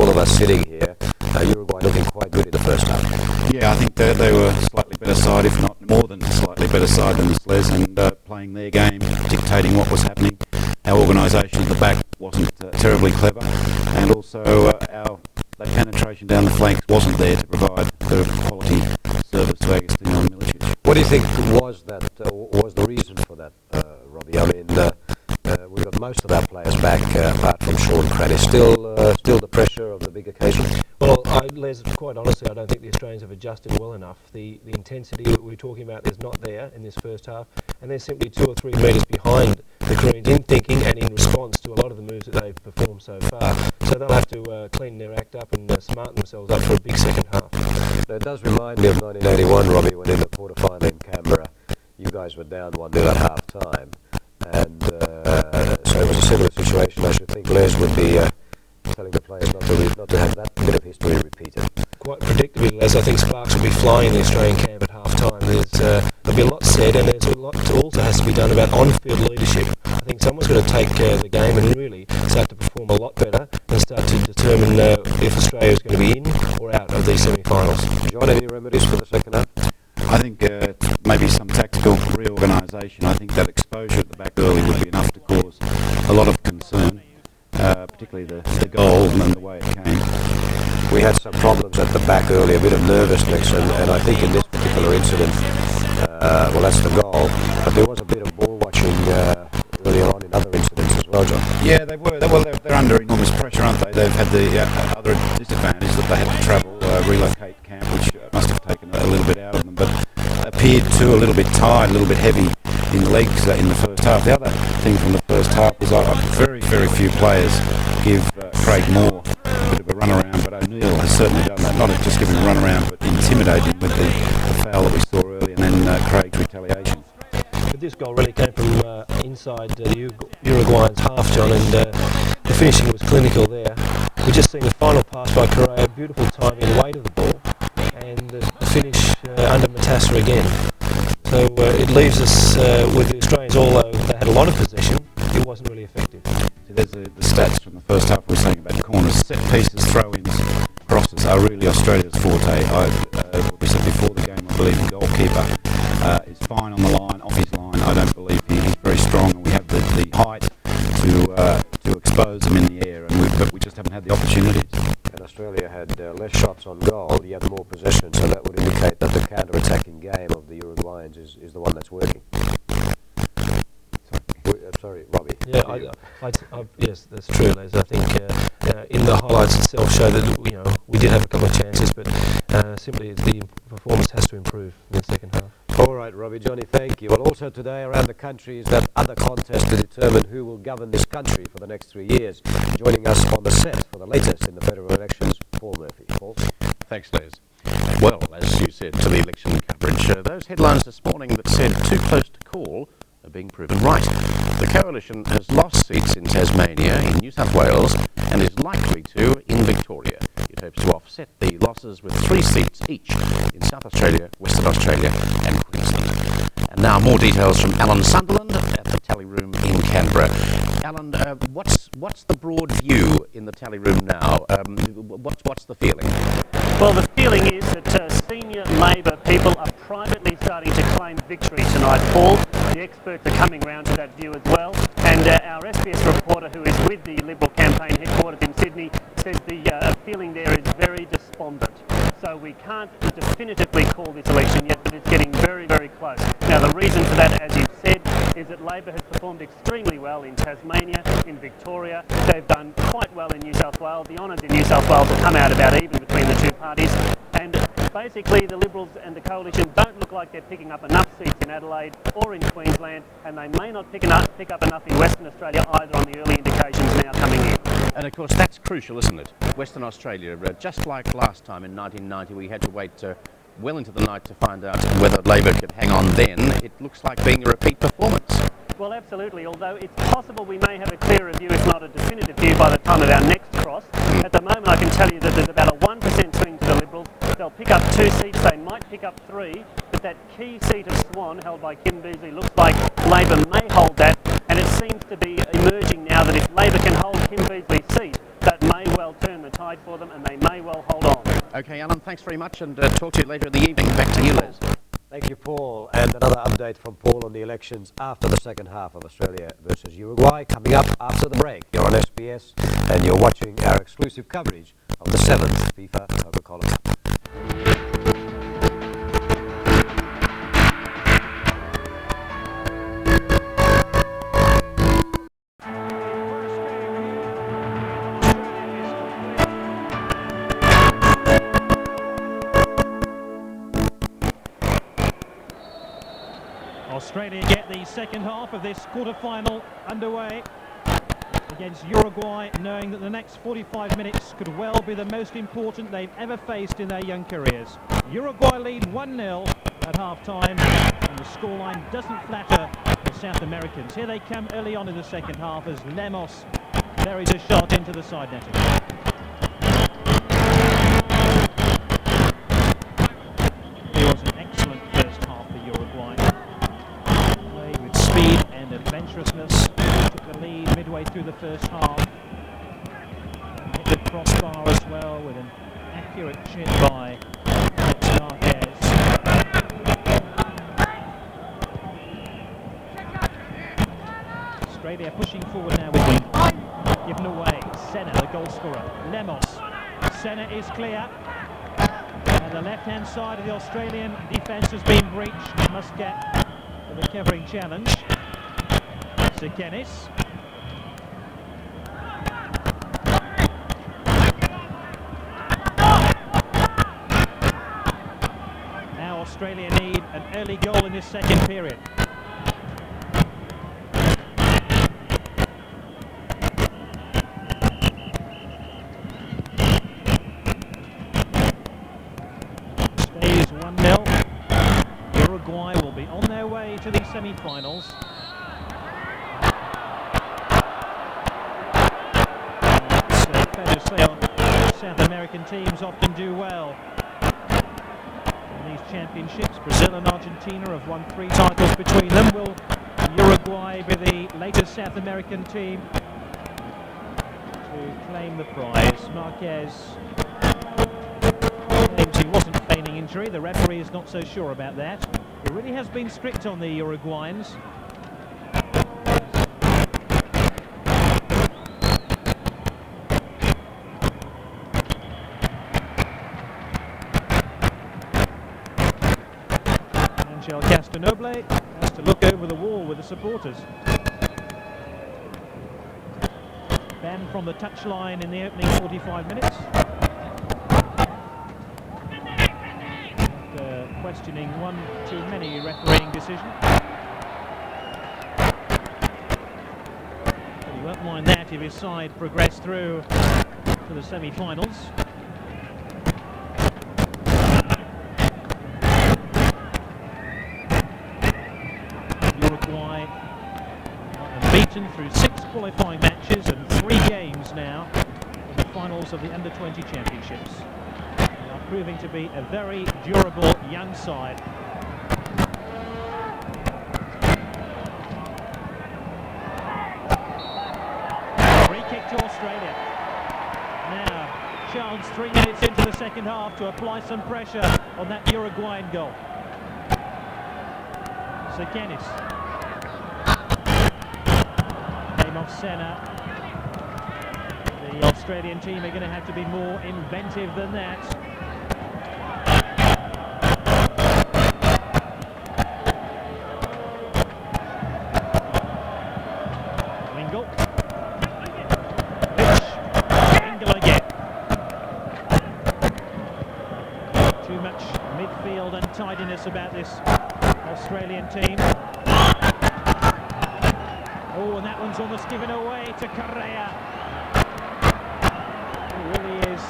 of us sitting here, Uruguay looking quite good in the first half. Yeah, I think they were a slightly better side, if not more than a slightly better side than this Les, and playing their game, dictating what was happening. Our organisation at the back wasn't terribly clever, and also that penetration down the flanks wasn't there to provide the quality service to Agostino and Milicic. What do you think was the reason for that, Robbie? I mean, we've got most of our players back, apart from Sean Cranny. Still the pressure of the big occasion? Well, Les, quite honestly, I don't think the Australians have adjusted well enough. The intensity that we're talking about is not there in this first half, and they're simply 2 or 3 metres behind the Koreans in thinking and in response to a lot of the moves that they've performed so far. So they'll have to clean their act up and smarten themselves up for a big second half. Now, it does remind me of 1981, Robbie, when in the quarter-final in Canberra, you guys were down 1-0 at half-time, and so it was a similar situation. I should think Les would be telling the players not to have that bit of history repeated. Quite predictably, Les, I think Sparks will be flying in the Australian camp at half-time. There'll be a lot said, and there's a lot also has to be done about on-field leadership. I think someone's got to take the game and really start to perform a lot better and start to determine if Australia is going to be in or out of these semi-finals. John, any remedies for the second half? I think maybe some tactical reorganisation. I think that exposure at the back early would be enough to cause a lot of concern, particularly the goal and the way it came. We had some problems at the back early, a bit of nervousness, and I think in this particular incident, well, that's the goal, but there was a bit of ball watching earlier on in other incidents as well, John. Yeah, they were. They're under enormous pressure, aren't they? They've had the other disadvantage that they had to travel, relocate camp, which must have taken a little bit out of them, but appeared too a little bit tired, a little bit heavy in the legs in the first half. The other thing from the first half is very, very few players give Craig Moore a bit of a run around, but O'Neill has certainly done that. Not just giving him a run around, but intimidating with the foul that we saw early, and then Craig's retaliation. But this goal really came from inside the Uruguayans half, John, and the finishing was clinical there. We just seen the final pass by Correa, beautiful timing, weight of the ball, and the finish under Matassa again. So it leaves us with the Australians, although they had a lot of possession, it wasn't really effective. See, there's the stats from the first half we were saying about corners. Set pieces, throw-ins, crosses are really Australia's forte. We said before the game, I believe the goalkeeper is fine on the line, off his line. I don't believe he's very strong, and we have the height to expose him in the air, but we just haven't had the opportunities. And Australia had less shots on goal, yet more possession, so that would indicate that the counter-attacking game of the Uruguayans is the one that's working. Sorry, Robbie. Yeah, yes, that's true, Les. I think in the highlights itself show that we did have a couple of chances, but simply the performance has to improve in the second half. All right, Robbie, Johnny, thank you. Well, also today around the country is that other contest to determine who will govern this country for the next 3 years. Joining us on the set for the latest in the federal elections, Paul Murphy. Paul? Thanks, Les. Well, as you said to the election coverage, those headlines this morning that said too close to call are being proven right. The coalition has lost seats in Tasmania, in New South Wales, and is likely to in Victoria. It hopes to offset the losses with 3 seats each in South Australia, Western Australia and Queensland. And now more details from Alan Sunderland at the tally room in Canberra. Alan, what's the broad view in the tally room now? What's the feeling? Well, the feeling is that senior Labor people are privately starting to claim victory tonight, Paul. The experts are coming round to that view as well. And our SBS reporter, who is with the Liberal campaign headquarters in Sydney, says the feeling there is very despondent. So we can't definitively call this election yet, but it's getting very, very close. Now, the reason for that, as you've said, is that Labor has performed extremely well in Tasmania, in Victoria. They've done quite well in New South Wales. The honours in New South Wales will come out about even between the two parties. And basically, the Liberals and the Coalition don't look like they're picking up enough seats in Adelaide or in Queensland, and they may not pick up enough in Western Australia either on the early indications now coming in. And of course, that's crucial, isn't it? Western Australia, just like last time in 1990, we had to wait well into the night to find out whether Labor could hang on then. It looks like being a repeat performance. Well, absolutely, although it's possible we may have a clearer view, if not a definitive view, by the time of our next cross. At the moment, I can tell you that there's about a 1% swing to the Liberals. They'll pick up 2 seats, they might pick up 3, but that key seat of Swan, held by Kim Beazley, looks like Labor may hold that, and it seems to be emerging now that if Labor can hold Kim Beazley's seat, that may well turn the tide for them, and they may well hold on. Okay, Alan, thanks very much, and talk to you later in the evening. Back to you, Les. Thank you, Paul. And another update from Paul on the elections after the second half of Australia versus Uruguay coming up after the break. You're on SBS and you're watching our exclusive coverage of the 7th FIFA Coca-Cola Cup. Australia get the second half of this quarter-final underway against Uruguay, knowing that the next 45 minutes could well be the most important they've ever faced in their young careers. Uruguay lead 1-0 at half-time, and the scoreline doesn't flatter the South Americans. Here they come early on in the second half as Lemos buries a shot into the side netting. It was an excellent first half for Uruguay. Played with speed and adventurousness. Took the lead midway through the first half. Hit the crossbar as well with an accurate chip by Marquez. Australia pushing forward now with wing. Given away. Senna, the goal scorer. Lemos. Senna is clear. And the left-hand side of the Australian defence has been breached. Must get the recovering challenge. Sekenis. Now Australia need an early goal in this second period. Stays 1-0. Uruguay will be on their way to the semi-finals. Fair to say, South American teams often do well in these championships. Brazil and Argentina have won 3 titles between them. Will Uruguay be the latest South American team to claim the prize? Marquez claims he wasn't feigning injury. The referee is not so sure about that. It really has been strict on the Uruguayans. Angel Castanoble has to look over the wall with the supporters. Banned from the touchline in the opening 45 minutes. After questioning one too many refereeing decision. But he won't mind that if his side progress through to the semi-finals. Uruguay are beaten through 6 qualifying matches and 3 games now in the finals of the Under-20 Championships. They are proving to be a very durable young side. Free kick to Australia. Now, chance 3 minutes into the second half to apply some pressure on that Uruguayan goal. Kennis came off centre. The Australian team are going to have to be more inventive than that. Wingle. Wingle again. Too much midfield untidiness about this Australian team. Oh, and that one's almost given away to Correa. He really is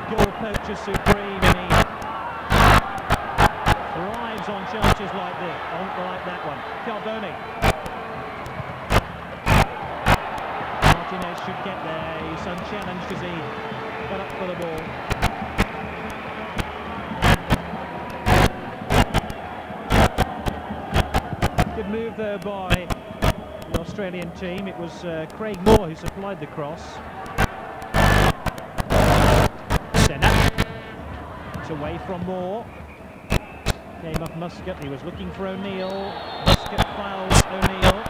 goal poacher supreme, and he thrives on chances like this, like that one. Carboni. Martinez should get there. He's unchallenged as he got up for the ball. Good move there by the Australian team. It was Craig Moore who supplied the cross. Senna. It's away from Moore. Came off Muscat. He was looking for O'Neill. Muscat fouls O'Neill.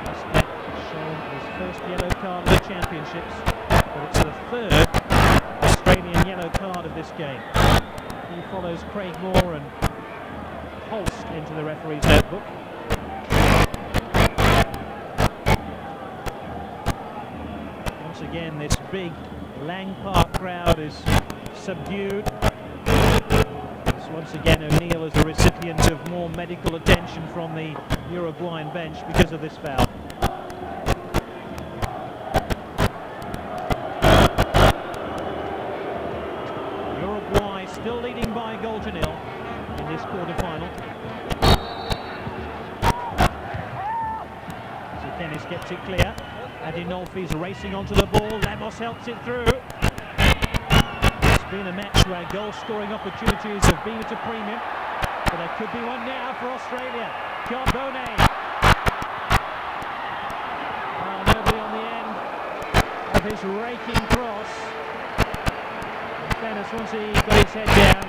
Muscat shown his first yellow card of the championships, but it's the 3rd Australian yellow card of this game. He follows Craig Moore and Holst into the referee's notebook. Once again, this big Lang Park crowd is subdued. Once again, O'Neill is the recipient of more medical attention from the Uruguayan bench because of this foul. Still leading by a goal to nil in this quarter-final. So Dennis gets it clear. Adinolfi's racing onto the ball. Lemos helps it through. It's been a match where goal-scoring opportunities have been at a premium, but there could be one now for Australia. Carboni. Nobody on the end of his raking cross. Dennis, once he got his head down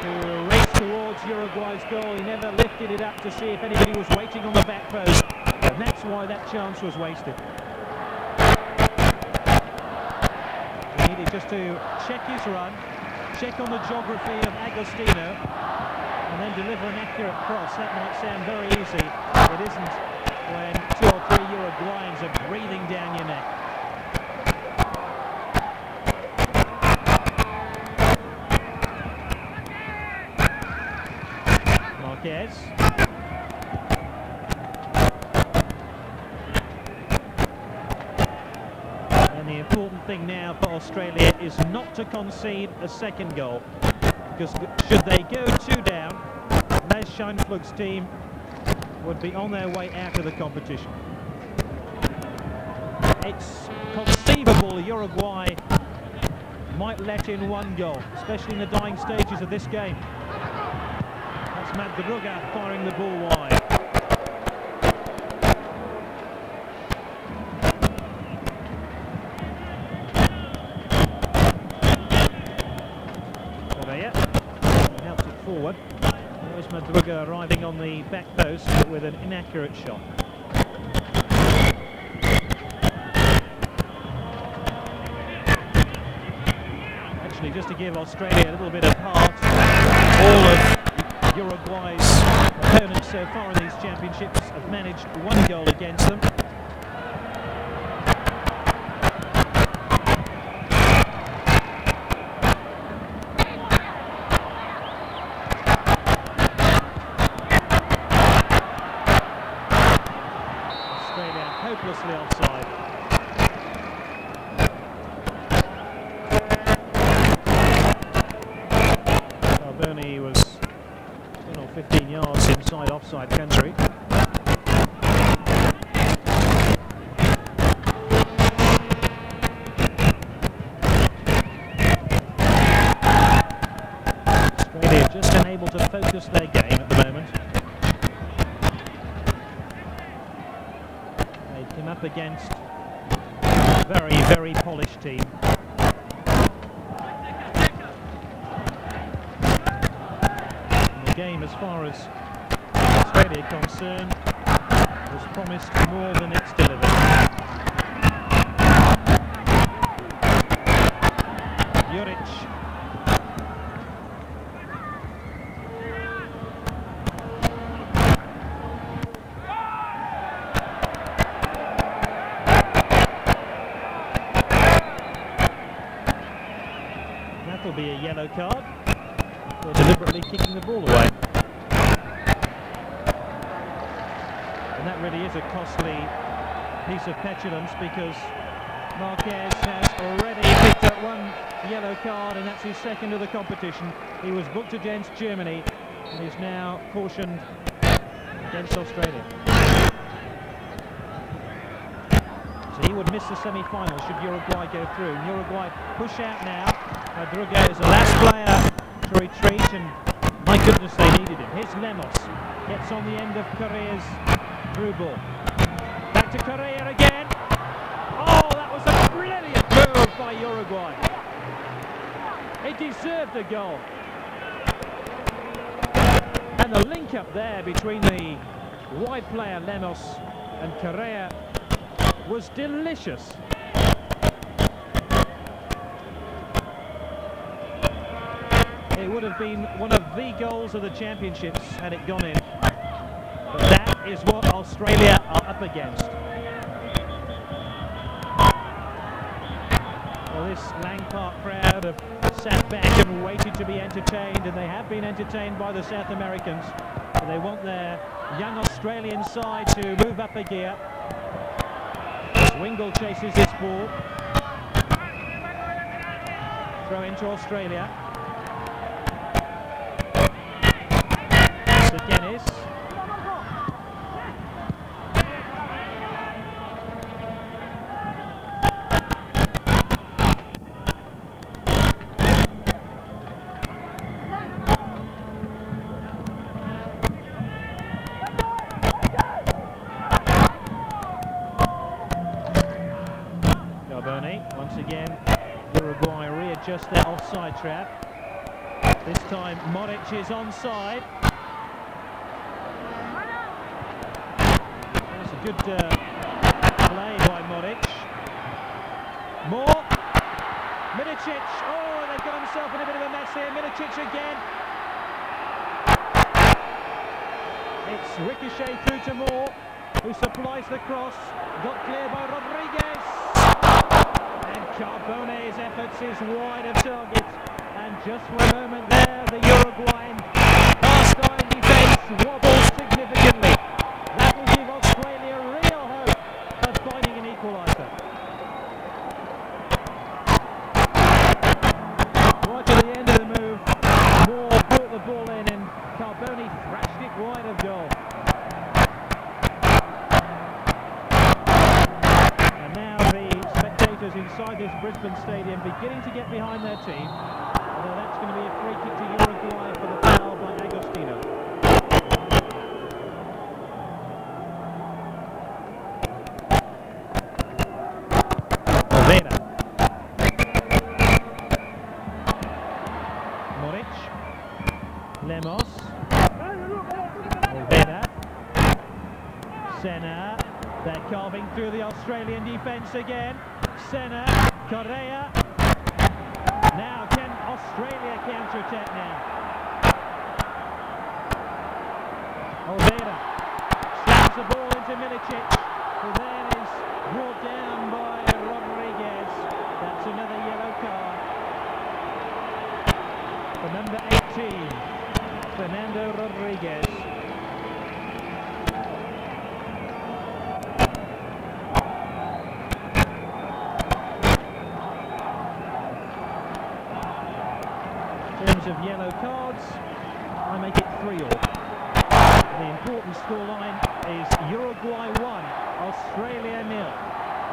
to race towards Uruguay's goal, he never lifted it up to see if anybody was waiting on the back post, and that's why that chance was wasted. He needed just to check his run, check on the geography of Agostino, and then deliver an accurate cross. That might sound very easy. It isn't when 2 or 3 Uruguayans are breathing down your neck. Marquez. And the important thing now for Australia is not to concede a second goal, because should they go 2 down, Les Scheinflug's team would be on their way out of the competition. It's conceivable Uruguay might let in one goal, especially in the dying stages of this game. That's Madruga firing the ball wide. Helps it forward. There's Madruga arriving on the back post but with an inaccurate shot. Actually, just to give Australia a little bit of heart, all of Uruguay's opponents so far in these championships have managed one goal against them. Hopelessly offside. Carboni was 10 or 15 yards inside offside country. Australia just unable to focus their game at the moment. Came up against a very, very polished team. And the game, as far as Australia are concerned, was promised more than it's delivered. Juric. That'll be a yellow card for deliberately kicking the ball away. And that really is a costly piece of petulance, because Marquez has already picked up one yellow card, and that's his second of the competition. He was booked against Germany and is now cautioned against Australia. So he would miss the semi-final should Uruguay go through. And Uruguay push out now. Madruga is the last player to retreat, and my goodness, they needed him. Here's Lemos, gets on the end of Correa's through ball. Back to Correa again. Oh, that was a brilliant move by Uruguay. It deserved a goal. And the link up there between the wide player Lemos and Correa was delicious. It would have been one of the goals of the championships had it gone in. But that is what Australia are up against. Well, this Lang Park crowd have sat back and waited to be entertained, and they have been entertained by the South Americans. But they want their young Australian side to move up a gear. Wingle chases this ball. Throw into Australia. To Dennis. Once again, Uruguay readjust their offside trap. This time Modric is onside. That's a good play by Modric. More. Milicic. Oh, they've got himself in a bit of a mess here. Milicic again. It's ricochet through to Moore, who supplies the cross. Got clear by Rodriguez. And Carbone's efforts is wide of target. And just for a moment there, the Uruguayan cast-iron defence wobbles significantly. That will give Australia real hope of finding an equaliser. Right to the end of the move, Moore brought the ball in and Carboni thrashed it wide of goal. And now the spectators supporters inside this Brisbane stadium beginning to get behind their team. Although that's going to be a free kick to Uruguay for the foul by Agostino. Olvera. Moric. Lemos. Olvera. Senna. They're carving through the Australian defence again. Senna. Correa. Now can Australia counter-attack now? Olvera slams the ball into Milicic, who then is brought down by Rodriguez. That's another yellow card for number 18, Fernando Rodriguez. In terms of yellow cards, I make it 3-all. The important scoreline is Uruguay 1, Australia 0.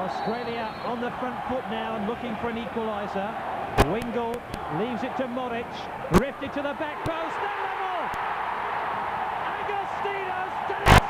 Australia on the front foot now and looking for an equaliser. Wingle leaves it to Moric, rifted to the back post, and level! Agostino's done it!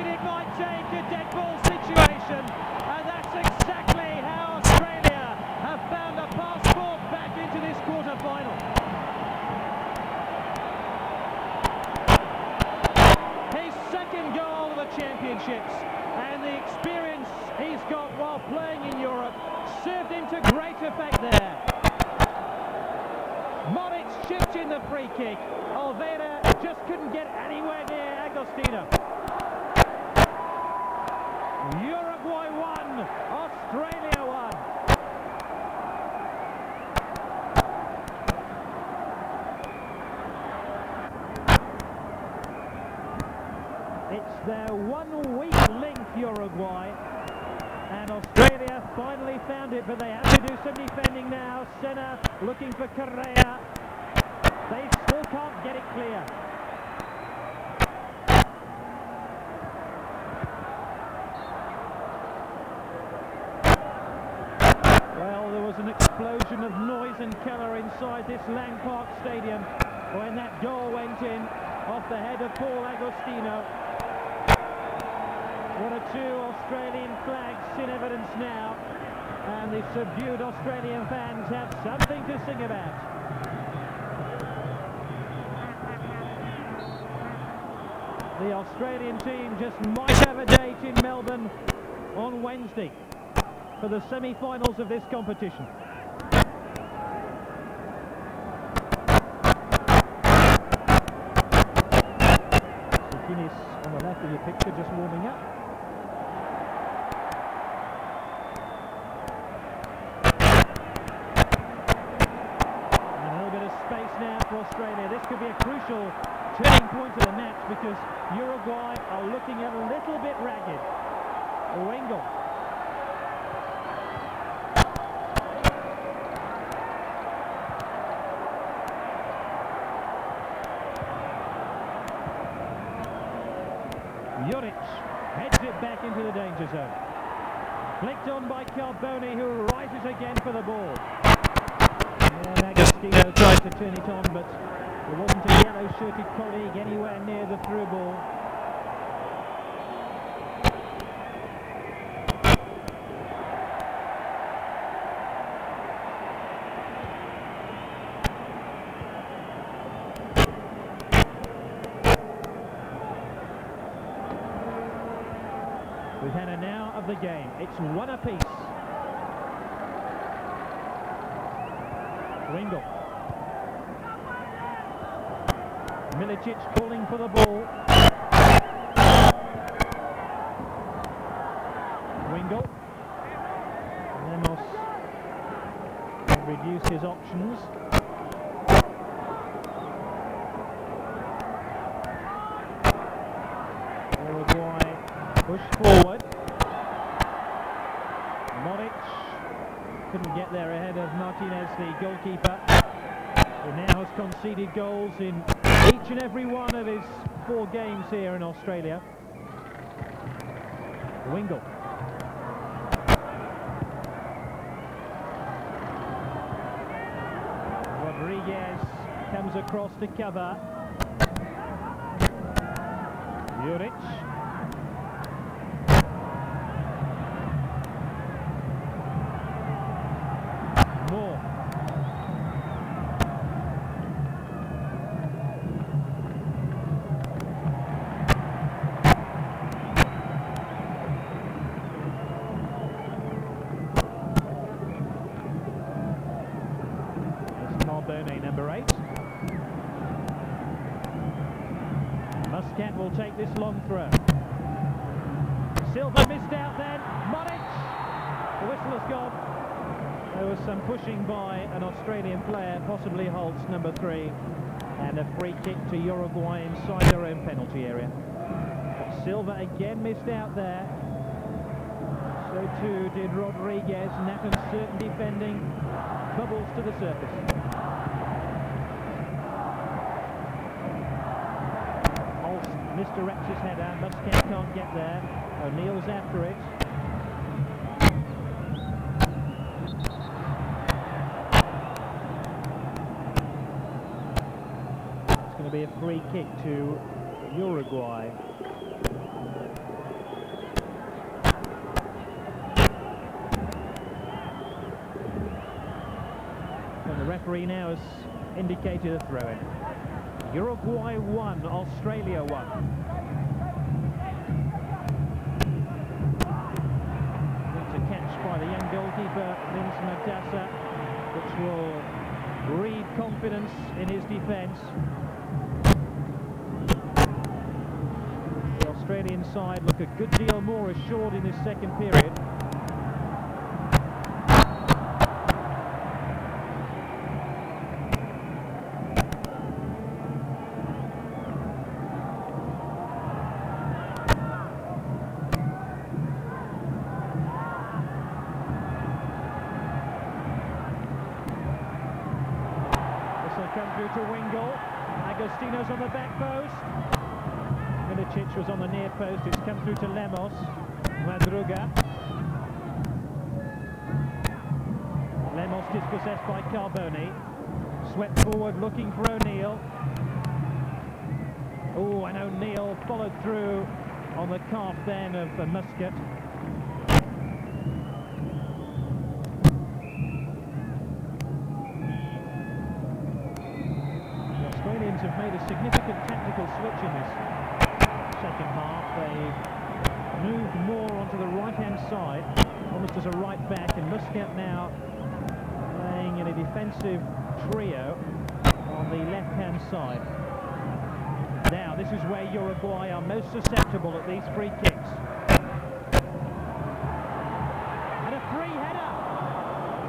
It might take a dead ball situation, and that's exactly how Australia have found a passport back into this quarter-final. His second goal of the championships, and the experience he's got while playing in Europe served him to great effect there. Moric chipped in the free kick. Olvera just couldn't get anywhere near Agostino. Uruguay 1, Australia 1. It's their 1 weak link, Uruguay, and Australia finally found it, but they have to do some defending now. Senna looking for Correa. They still can't get it clear. An explosion of noise and colour inside this Lang Park Stadium when that goal went in off the head of Paul Agostino. One or two Australian flags in evidence now, and the subdued Australian fans have something to sing about. The Australian team just might have a date in Melbourne on Wednesday for the semi-finals of this competition. Sikinis on the left of your picture just warming up. And a little bit of space now for Australia. This could be a crucial turning point of the match because Uruguay are looking a little bit ragged. Wingle. Juric heads it back into the danger zone. Flicked on by Carboni, who rises again for the ball. And Agostino tries to turn it on, but there wasn't a yellow-shirted colleague anywhere near the through ball. We've had an hour of the game. It's 1 apiece. Wingle. Milicic calling for the ball. Wingle. Lemos can reduce his options. Uruguay push forward. Moric Couldn't get there ahead of Martinez, the goalkeeper, who now has conceded goals in each and every one of his 4 games here in Australia. Wingle. Rodriguez comes across to cover. Juric. Moore. There's number 8. Muscat will take this long throw. Silva missed out then. Monic. The whistle has gone. There was some pushing by an Australian player, possibly Holtz, number 3, and a free kick to Uruguay inside their own penalty area. But Silva again missed out there. So too did Rodriguez, and that uncertain defending bubbles to the surface. Holtz misdirects his header. Muscat can't get there. O'Neill's after it. Be a free kick to Uruguay. And the referee now has indicated a throw-in. Uruguay 1, Australia 1. It's a catch by the young goalkeeper, Vince Matassa, which will breed confidence in his defence. Australian side look a good deal more assured in this second period. This will come through to Wingle. Agostino's on the back post. Milicic was on the near post. It's come through to Lemos. Madruga. Lemos dispossessed by Carboni. Swept forward looking for O'Neill. Oh, and O'Neill followed through on the calf then of Muscat. The Australians have made a significant tactical switch in this second half. They moved more onto the right-hand side, almost as a right back, and Muscat now playing in a defensive trio on the left-hand side. Now, this is where Uruguay are most susceptible at these free kicks. And a free header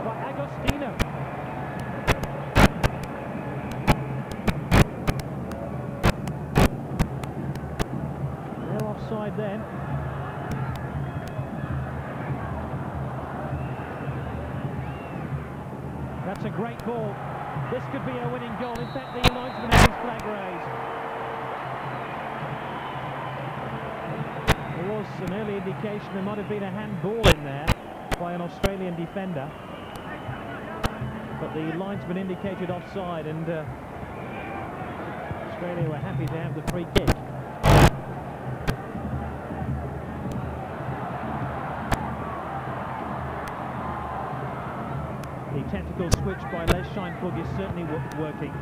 by Agostino. Offside then. That's a great ball. This could be a winning goal. In fact, the linesman has his flag raised. There was an early indication there might have been a handball in there by an Australian defender, but the linesman indicated offside, and Australia were happy to have the free kick. The tactical switch by Les Scheinflug is certainly working.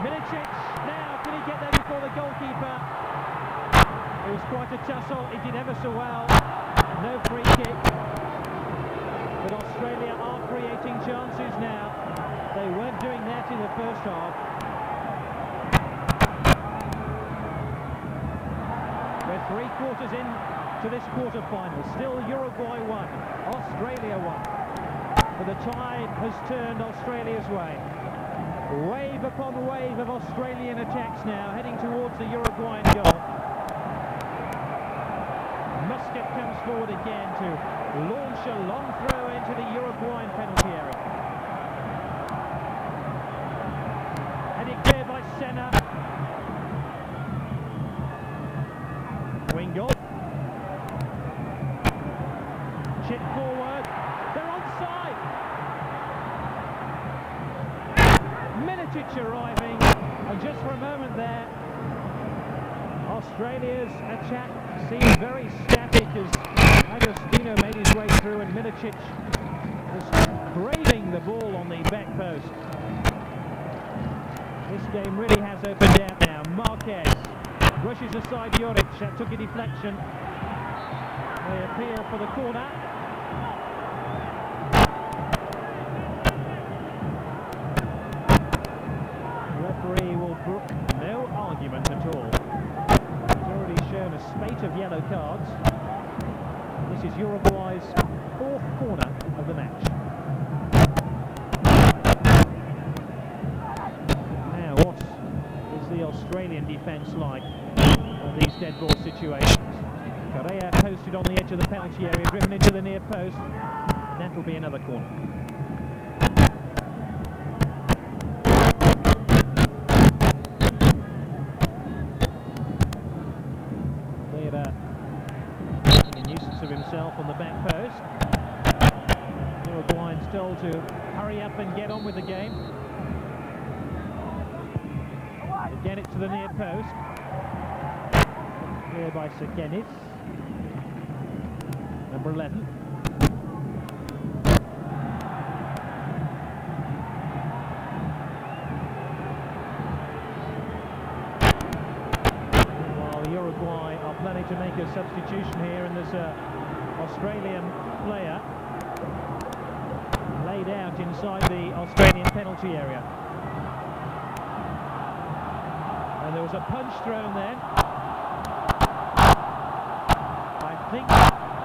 Milicic, now can he get there before the goalkeeper? It was quite a tussle, he did ever so well. No free kick. But Australia are creating chances now. They weren't doing that in the first half. We're 3 quarters in to this quarter-final. Still Uruguay 1, Australia 1. but the tide has turned Australia's way. Wave upon wave of Australian attacks now, heading towards the Uruguayan goal. Muscat comes forward again to launch a long throw into the Uruguayan penalty area. Heading clear by Senna. Wingle. Chip forward. They're onside. Milicic arriving, and just for a moment there, Australia's attack seemed very static as Agostino made his way through, and Milicic was braving the ball on the back post. This game really has opened out now. Marquez rushes aside Juric, that took a deflection. They appeal for the corner. The referee will brook no argument at all. He's already shown a spate of yellow cards. This is Uruguay's fourth corner of the match. Now, what is the Australian defence like on these dead ball situations? Correa posted on the edge of the penalty area, driven into the near post. That will be another corner. Leiva making a nuisance of himself on the back post. Uruguayans told to hurry up and get on with the game. Again, it's to the near post. Clear by Sekenis. Number 11. While Uruguay are planning to make a substitution here, and there's an Australian player laid out inside the Australian penalty area. And there was a punch thrown then. I think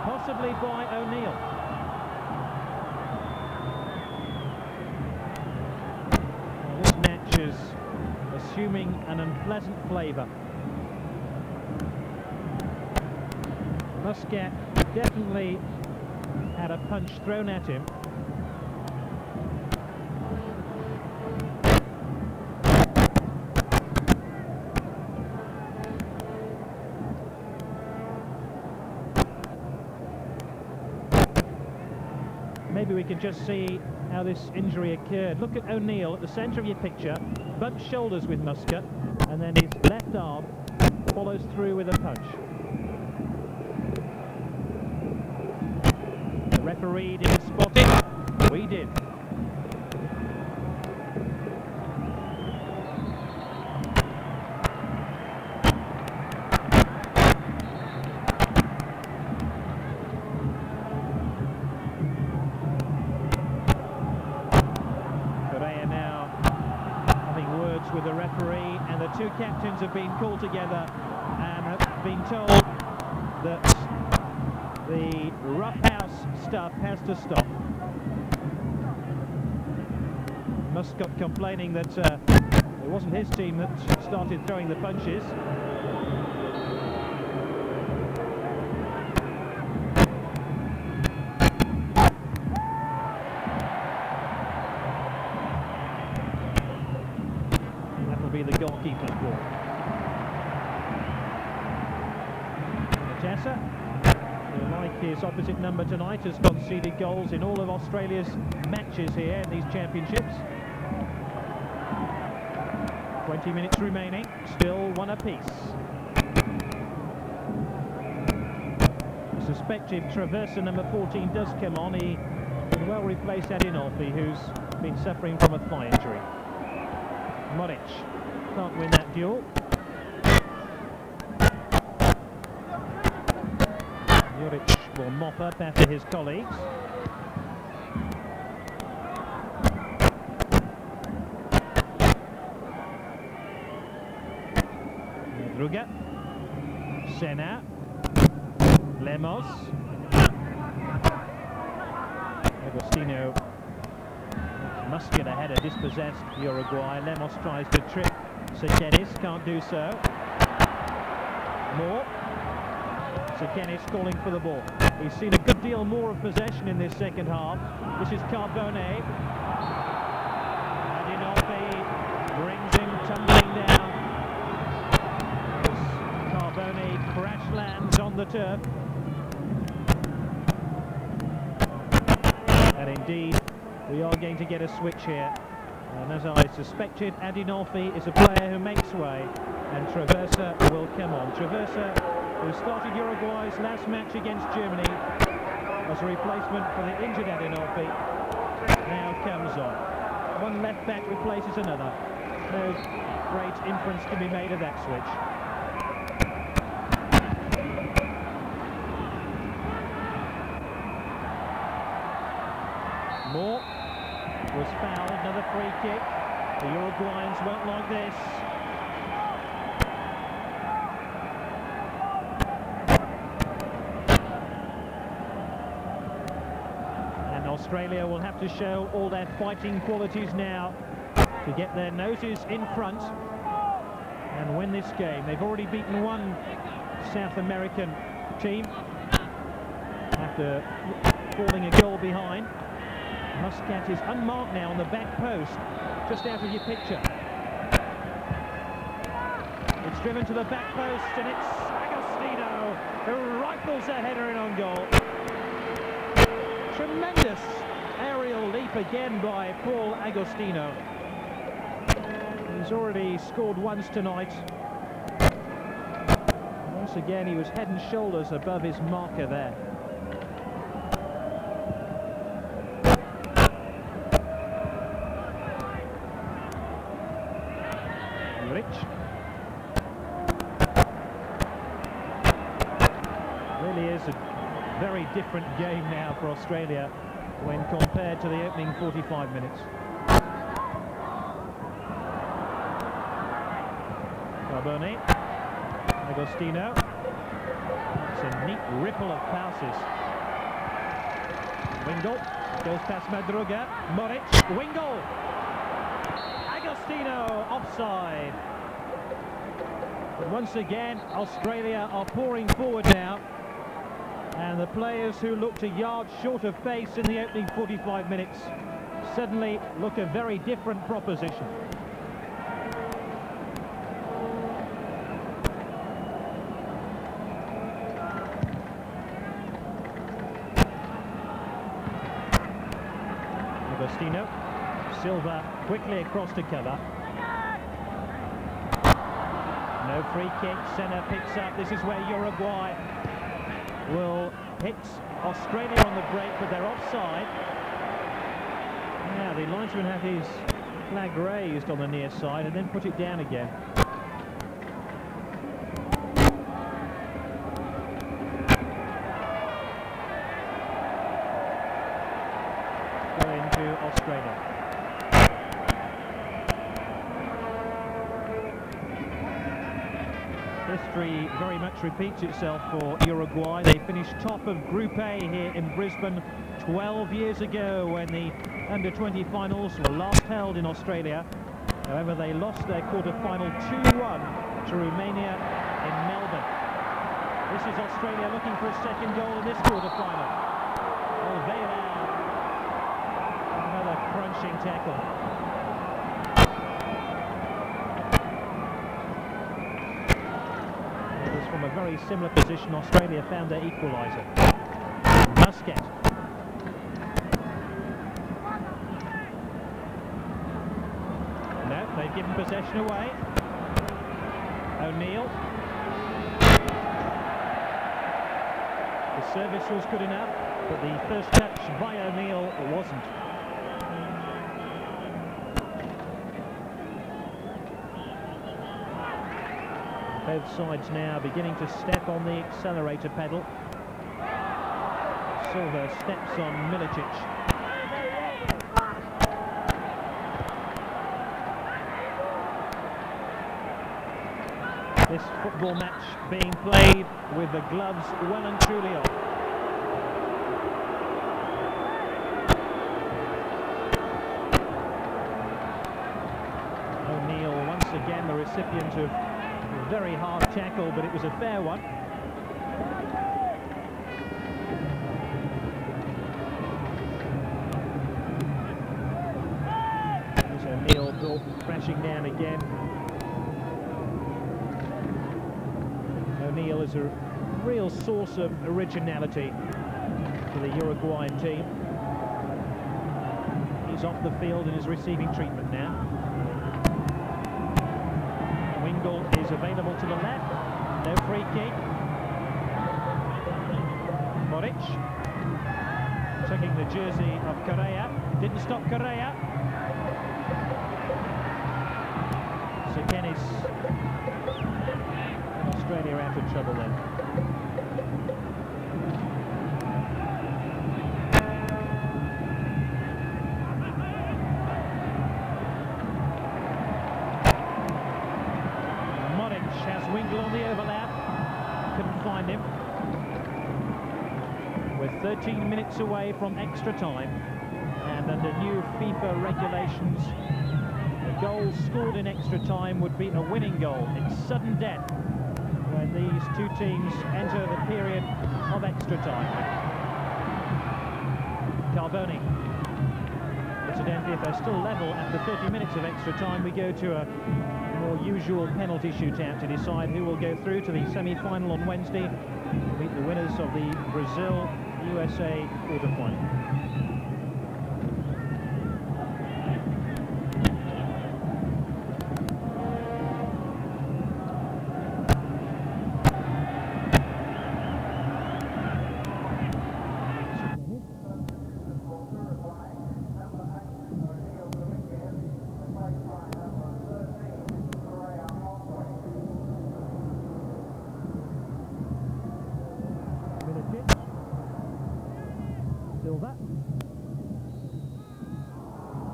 possibly by O'Neill. Well, this match is assuming an unpleasant flavour. Muscat definitely had a punch thrown at him. Maybe we can just see how this injury occurred. Look at O'Neill at the centre of your picture, bumped shoulders with Muscat, and then his left arm follows through with a punch. The referee didn't spot it. We did. With the referee, and the two captains have been called together and have been told that the roughhouse stuff has to stop. Muscat complaining that it wasn't his team that started throwing the punches. The goalkeeper's ball. Matassa, who like his opposite number tonight, has conceded goals in all of Australia's matches here in these championships. 20 minutes remaining, still one apiece. I suspect if Traversa number 14 does come on, he can well replace Adinolfi, who's been suffering from a thigh injury. Moric can't win that duel. Juric will mop up after his colleagues. Madruga. Senna. Lemos. Agostino Muscat ahead of dispossessed Uruguay. Lemos tries to trip Sekenis, can't do so. Moore. Sekenis calling for the ball. He's seen a good deal more of possession in this second half. This is Carbone. Adinolfi brings him tumbling down. As Carbone crash lands on the turf. And indeed, we are going to get a switch here. And as I suspected, Adinolfi is a player who makes way, and Traversa will come on. Traversa, who started Uruguay's last match against Germany as a replacement for the injured Adinolfi, now comes on. One left back replaces another. No great inference can be made of that switch. Moore was fouled, another free kick. The Uruguayans won't like this. And Australia will have to show all their fighting qualities now to get their noses in front and win this game. They've already beaten one South American team after falling a goal behind. Muscat is unmarked now on the back post, just out of your picture. It's driven to the back post, and it's Agostino who rifles a header in on goal. Tremendous aerial leap again by Paul Agostino. He's already scored once tonight. Once again, he was head and shoulders above his marker there. Really is a very different game now for Australia when compared to the opening 45 minutes. Carbone, Agostino. It's a neat ripple of passes. Wingle goes past Madruga. Moric, Wingle. Agostino offside. But once again, Australia are pouring forward now. And the players who looked a yard short of pace in the opening 45 minutes suddenly look a very different proposition. Agostino, Silva quickly across to cover. No free kick, Senna picks up. This is where Uruguay will hit Australia on the break, but they're offside. Now the linesman had his flag raised on the near side and then put it down again. Going to Australia. History very much repeats itself for Uruguay. They finished top of Group A here in Brisbane 12 years ago when the under-20 finals were last held in Australia. However, they lost their quarter-final 2-1 to Romania in Melbourne. This is Australia looking for a second goal in this quarter-final. Oliveira, another crunching tackle. From a very similar position, Australia found their equaliser. Muscat. No, they've given possession away. O'Neill. The service was good enough, but the first touch by O'Neill wasn't. Both sides now beginning to step on the accelerator pedal. Silva steps on Milicic. This football match being played with the gloves well and truly off. again the recipient of a very hard tackle, but it was a fair one. There's O'Neill crashing down again. O'Neill is a real source of originality for the Uruguayan team. He's off the field and is receiving treatment now. Wingle is available to the left. No free kick. Moric tugging the jersey of Correa. Didn't stop Correa. So Kennis and Australia out of trouble then. Has Wingle on the overlap, couldn't find him. We're 13 minutes away from extra time, and under new FIFA regulations, a goal scored in extra time would be a winning goal. It's sudden death when these two teams enter the period of extra time. Carboni. Incidentally, if they're still level after 30 minutes of extra time, we go to a more usual penalty shootout to decide who will go through to the semi-final on Wednesday to meet the winners of the Brazil-USA quarter-final. Silva.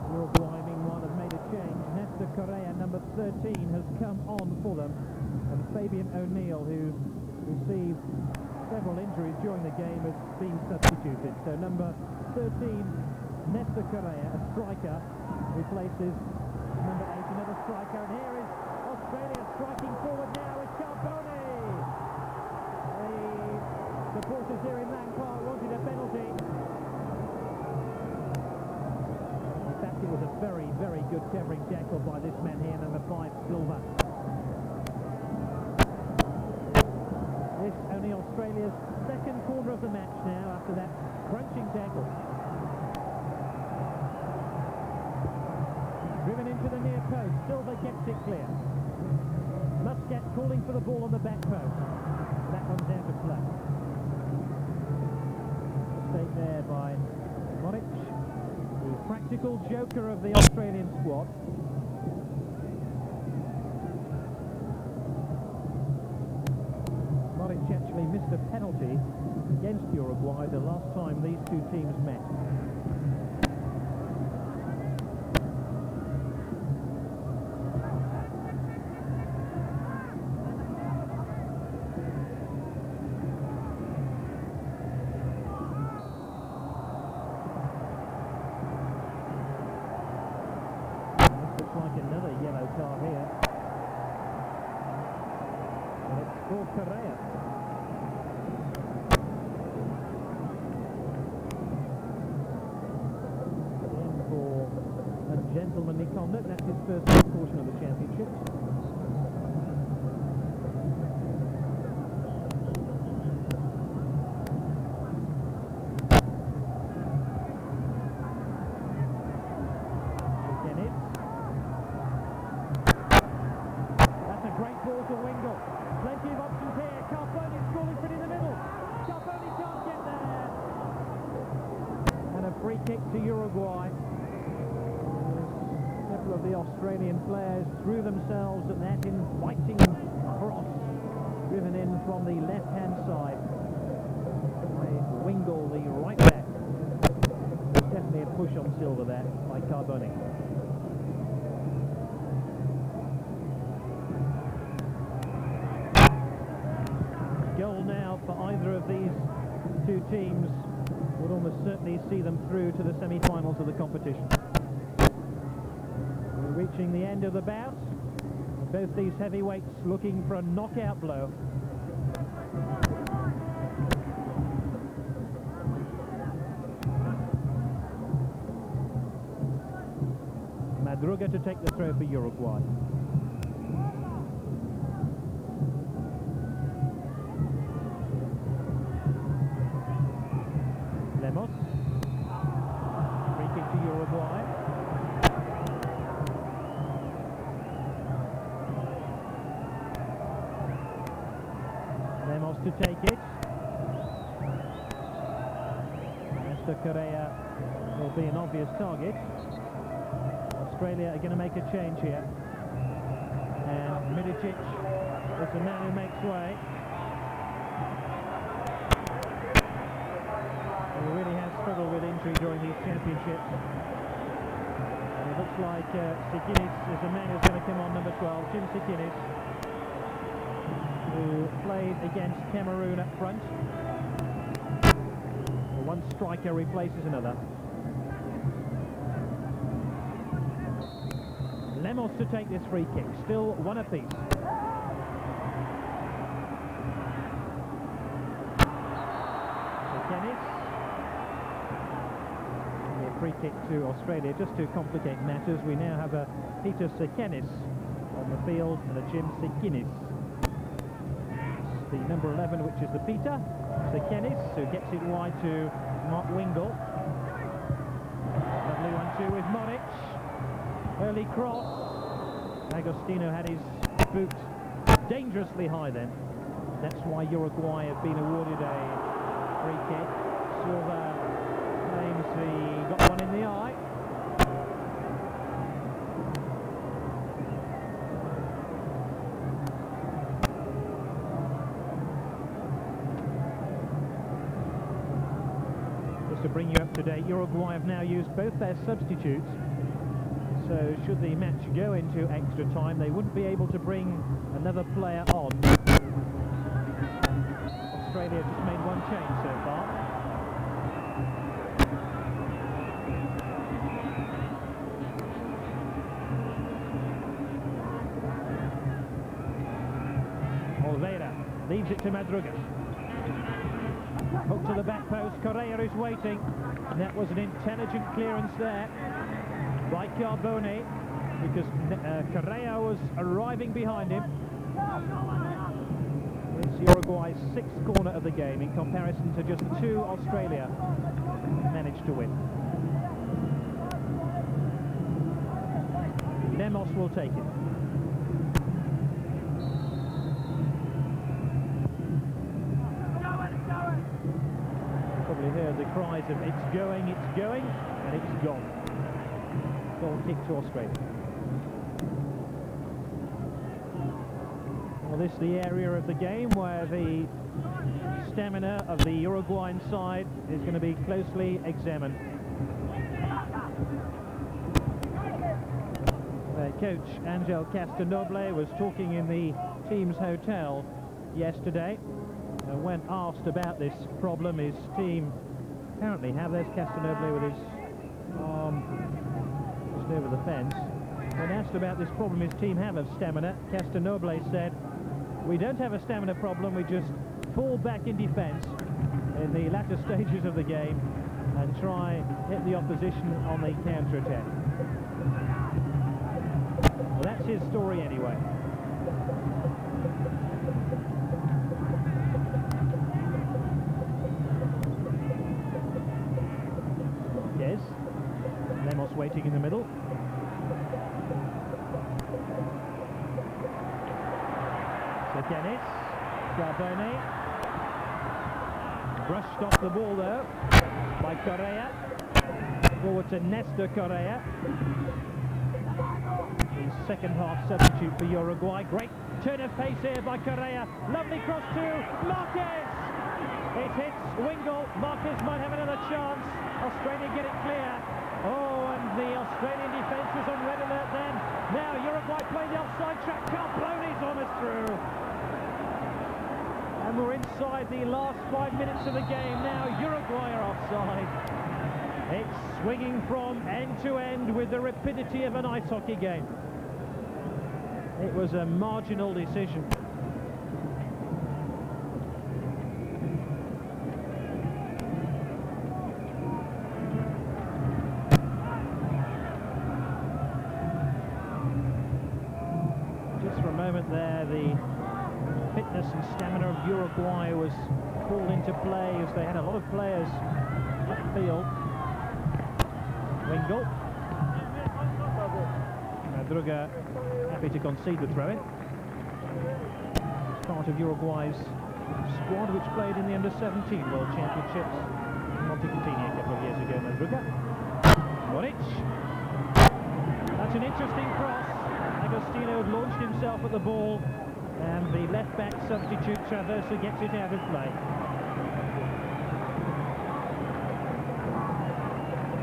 Uruguay, meanwhile, have made a change. Néstor Correa, number 13, has come on for them. And Fabian O'Neill, who received several injuries during the game, has been substituted. So number 13, Néstor Correa, a striker, replaces number 8, another striker. And here is Australia striking forward now with Carboni. The supporters here in Lancashire wanted a penalty. It was a very, very good covering tackle by this man here, number 5, Silva. This only Australia's second corner of the match now after that crunching tackle. Driven into the near post, Silva gets it clear. Muscat calling for the ball on the back post. That one's out of play. Mistake there by Moric. The practical joker of the Australian squad. Moric actually missed a penalty against Uruguay the last time these two teams met. Like another yellow card here. And it's for Correa. Again for a gentlemanly conduct. That's his first portion of the championship. To Wingle. Plenty of options here. Carboni calling for it in the middle. Carboni can't get there. And a free kick to Uruguay. Several of the Australian players threw themselves at that inviting cross driven in from the left-hand side by Wingle, the right back. Definitely a push on Silva there by Carboni. Goal now for either of these two teams would almost certainly see them through to the semi-finals of the competition. We're reaching the end of the bout. both these heavyweights looking for a knockout blow. Madruga to take the throw for Uruguay. Lemos. Free kick to Uruguay. Lemos to take it. Mr. Correa will be an obvious target. Australia are going to make a change here. And Milicic is the man who makes way. He really has struggled with injury during these championships. And it looks like Sikinis is the man who's going to come on, number 12, Jim Sikinis, who played against Cameroon up front. One striker replaces another. Lemos to take this free kick, still one apiece. Sikinis. A free kick to Australia, just to complicate matters. We now have a Peter Sikinis on the field and a Jim Sikinis. The number 11, which is the Peter Sikinis, who gets it wide to Mark Wingle. Lovely 1-2 with Moric. Early cross. Agostino had his boot dangerously high then. That's why Uruguay have been awarded a free kick. Silva claims he got one in the eye. Just to bring you up to date, Uruguay have now used both their substitutes. So should the match go into extra time, they wouldn't be able to bring another player on. Australia just made one change so far. Oliveira leaves it to Madruga. Hook to the back post, Correa is waiting. And that was an intelligent clearance there by Carbone, because Correa was arriving behind him. It's Uruguay's 6th corner of the game in comparison to just 2 Australia managed to win. Lemos will take it. Probably heard the cries of it's going, and it's gone. Goal kick to Australia. Well, this is the area of the game where the stamina of the Uruguayan side is going to be closely examined. Coach Angel Castanoble was talking in the team's hotel yesterday. When asked about this problem, his team apparently have. There's Castanoble with his arm just over the fence. When asked about this problem his team have of stamina, Castanoble said, "We don't have a stamina problem, we just fall back in defence in the latter stages of the game and try hit the opposition on the counter-attack." Well, that's his story anyway. Yes, Lemos waiting in the middle. Sikinis, Carbone, brushed off the ball though by Correa. Forward to Nestor Correa, the second half substitute for Uruguay. Great turn of pace here by Correa. Lovely cross to Marquez. It hits Wingle. Marquez might have another chance. Australia get it clear. Oh, and the Australian defence was on red alert then. Now Uruguay play the offside trap. Carbone's almost through. And we're inside the last 5 minutes of the game now. Uruguay are offside. It's swinging from end to end with the rapidity of an ice hockey game. It was a marginal decision. Just for a moment there, the fitness and stamina of Uruguay was called into play as they had a lot of players upfield. Wingle. Madruga happy to concede the throw-in. Part of Uruguay's squad which played in the Under-17 World Championships in Montecarlo a couple of years ago. Madruga. Moric. That's an interesting cross. Agostino had launched himself at the ball, and the left-back substitute Traversa gets it out of play.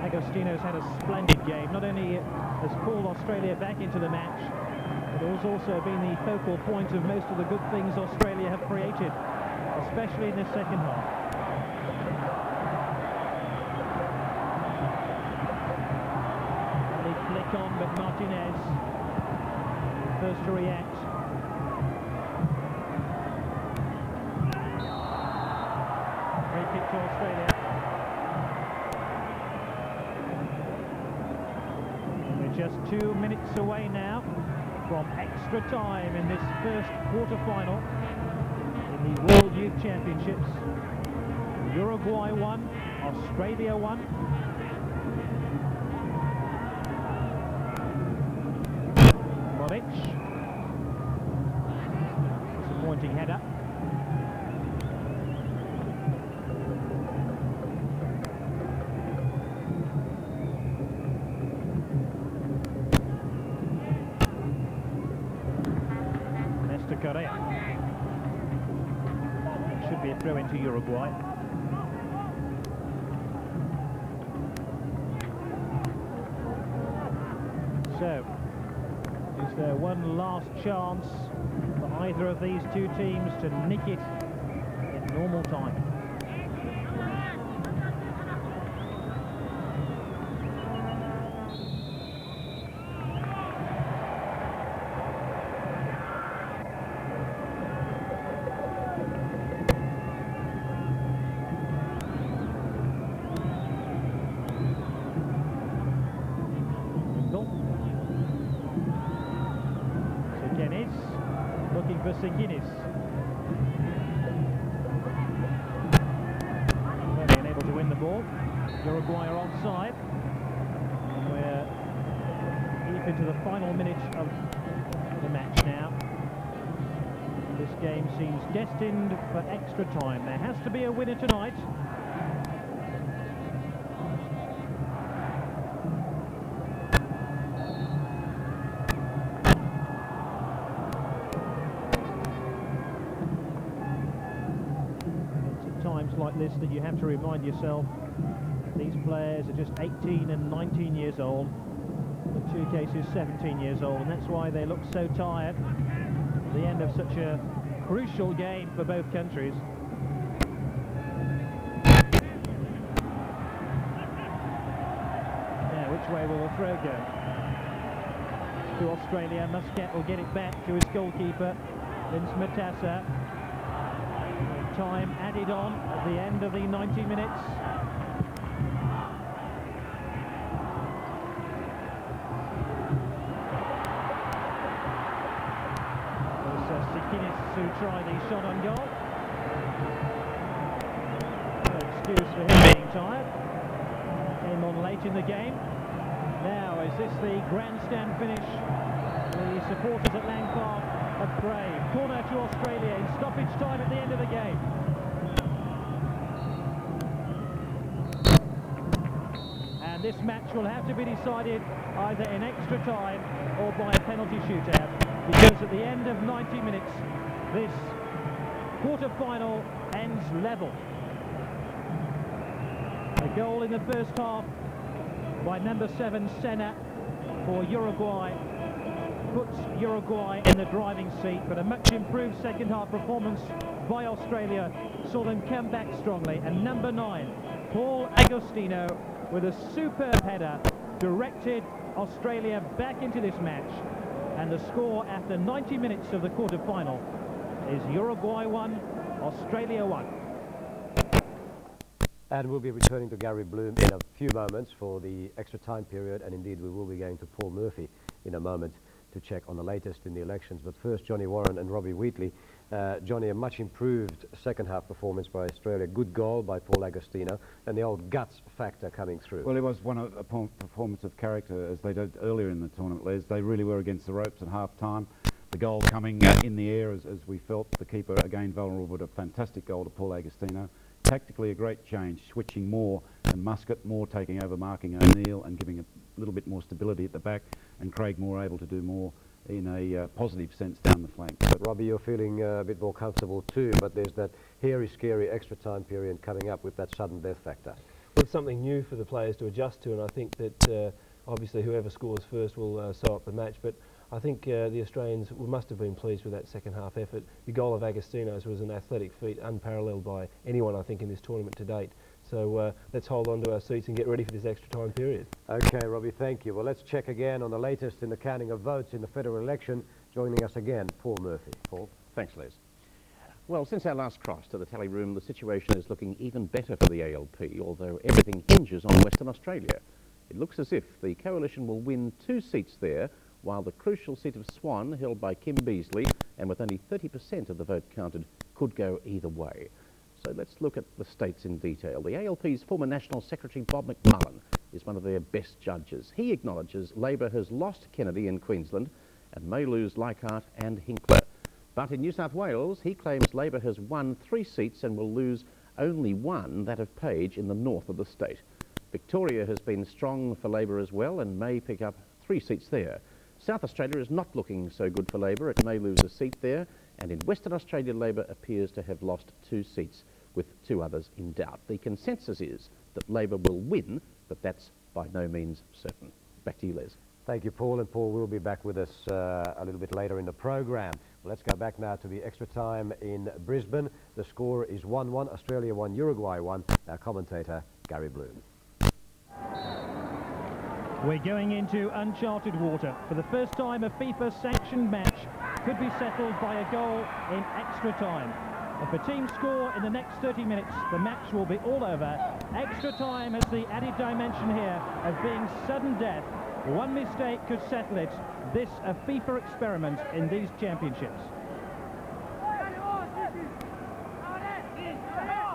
Agostino's had a splendid game. Not only has pulled Australia back into the match, but has also been the focal point of most of the good things Australia have created, especially in the second half. They flick on, but Martinez first to react. Free kick to Australia. We're just 2 minutes away now from extra time in this first quarter-final in the World Youth Championships. Uruguay won, Australia won. Moric. Disappointing header. Correa. Should be a throw into Uruguay. So, is there one last chance for either of these two teams to nick it in normal time? Looking for Seguinis. Well, being able to win the ball. Uruguay are onside. We're deep into the final minute of the match now. This game seems destined for extra time. There has to be a winner tonight. Like this that you have to remind yourself these players are just 18 and 19 years old, in two cases 17 years old, and that's why they look so tired at the end of such a crucial game for both countries. Now, which way will the throw go? To Australia. Muscat will get it back to his goalkeeper, Vince Matassa. Time added on at the end of the 90 minutes. There's Seguinis who tried the shot on goal. No excuse for him being tired. Came on late in the game. Now, is this the grandstand finish? The supporters at Lang Park have brave. Corner to Australia in stoppage time at the end of the game. And this match will have to be decided either in extra time or by a penalty shootout, because at the end of 90 minutes this quarter-final ends level. A goal in the first half by number 7 Senna for Uruguay puts Uruguay in the driving seat, but a much improved second half performance by Australia saw them come back strongly, and number 9 Paul Agostino with a superb header directed Australia back into this match. And the score after 90 minutes of the quarter-final is Uruguay 1, Australia 1. And we'll be returning to Gary Bloom in a few moments for the extra time period, and indeed we will be going to Paul Murphy in a moment to check on the latest in the elections. But first, Johnny Warren and Robbie Wheatley. Johnny, a much improved second half performance by Australia. Good goal by Paul Agostino, and the old guts factor coming through. Well, it was a performance of character, as they did earlier in the tournament, Les. They really were against the ropes at half-time. The goal coming in the air, as we felt, the keeper again vulnerable, but a fantastic goal to Paul Agostino. Tactically a great change, switching more and Muscat more taking over marking O'Neill and giving a little bit more stability at the back, and Craig Moore able to do more in a positive sense down the flank. But Robbie, you're feeling a bit more comfortable too, but there's that hairy, scary extra time period coming up with that sudden death factor. Well, it's something new for the players to adjust to, and I think that obviously whoever scores first will sew up the match, but I think the Australians must have been pleased with that second half effort. The goal of Agostino's was an athletic feat unparalleled by anyone, I think, in this tournament to date. So let's hold on to our seats and get ready for this extra time period. Okay, Robbie, thank you. Well, let's check again on the latest in the counting of votes in the federal election. Joining us again, Paul Murphy. Paul. Thanks, Les. Well, since our last cross to the tally room, the situation is looking even better for the ALP, although everything hinges on Western Australia. It looks as if the coalition will win 2 seats there, while the crucial seat of Swan, held by Kim Beazley, and with only 30% of the vote counted, could go either way. So let's look at the states in detail. The ALP's former National Secretary Bob McMullen is one of their best judges. He acknowledges Labor has lost Kennedy in Queensland and may lose Leichhardt and Hinkler. But in New South Wales, he claims Labor has won 3 seats and will lose only 1, that of Page, in the north of the state. Victoria has been strong for Labor as well and may pick up 3 seats there. South Australia is not looking so good for Labor. It may lose a seat there. And in Western Australia, Labor appears to have lost 2 seats, with 2 others in doubt. The consensus is that Labor will win, but that's by no means certain. Back to you, Les. Thank you, Paul, and Paul will be back with us a little bit later in the program. Well, let's go back now to the extra time in Brisbane. The score is 1-1, Australia 1, Uruguay 1. Our commentator, Gary Bloom. We're going into uncharted water. For the first time, a FIFA-sanctioned match could be settled by a goal in extra time. If a team score in the next 30 minutes, the match will be all over. Extra time has the added dimension here of being sudden death. One mistake could settle it. This a FIFA experiment in these championships.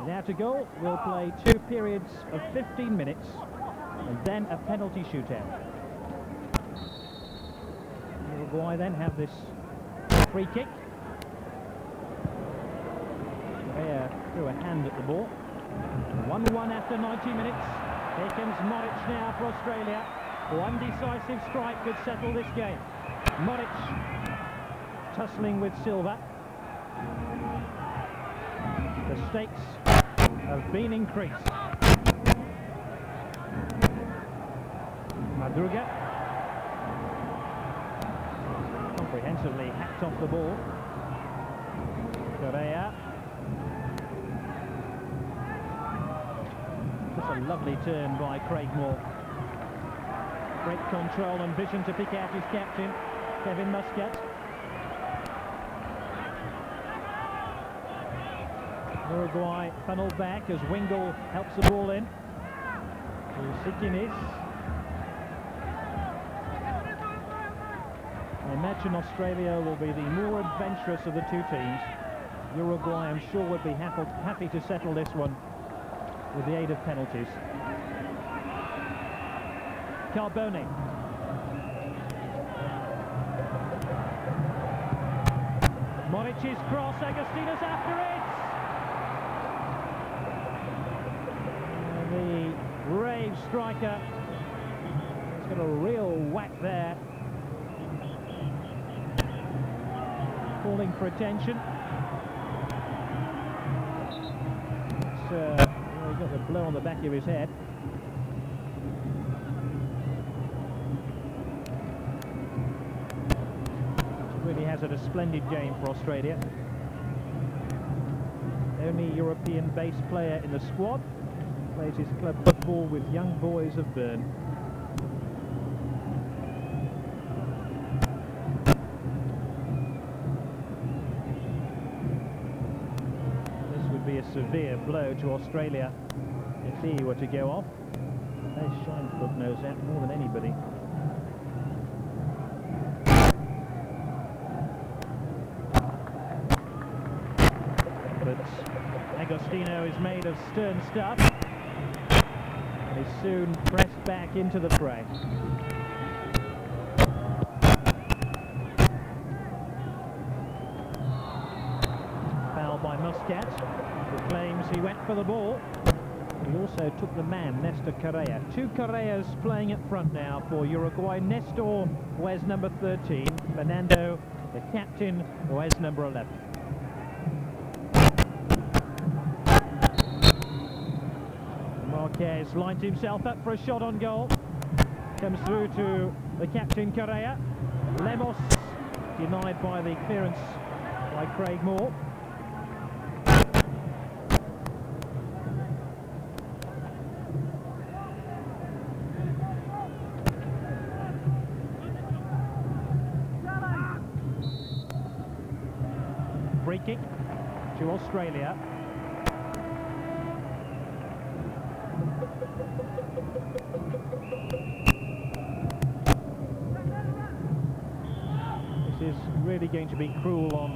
Now to goal, we'll play 2 periods of 15 minutes and then a penalty shootout. Uruguay then have this free kick. Threw a hand at the ball. 1-1 after 90 minutes. Here comes Moric now for Australia. One decisive strike could settle this game. Moric tussling with Silva. The stakes have been increased. Madruga comprehensively hacked off the ball. Correa. Just a lovely turn by Craig Moore. Great control and vision to pick out his captain, Kevin Muscat. Uruguay funneled back as Wingle helps the ball in. Sikiniz. I imagine Australia will be the more adventurous of the 2 teams. Uruguay, I'm sure, would be happy to settle this one with the aid of penalties. Carbone. Moric's cross, Agostino's after it! The brave striker has got a real whack there. Calling for attention. He got the blow on the back of his head. Really has had a splendid game for Australia. Only European-based player in the squad. Plays his club football with Young Boys of Bern. severe blow to Australia if he were to go off. As Shinefoot knows that more than anybody. But Agostino is made of stern stuff and is soon pressed back into the fray. Foul by Muscat, who claims he went for the ball. He also took the man, Nestor Correa. Two Correas playing at front now for Uruguay. Nestor wears number 13. Fernando, the captain, wears number 11. Marquez lines himself up for a shot on goal. Comes through to the captain, Correa. Lemos denied by the clearance by Craig Moore. Free kick to Australia. This is really going to be cruel on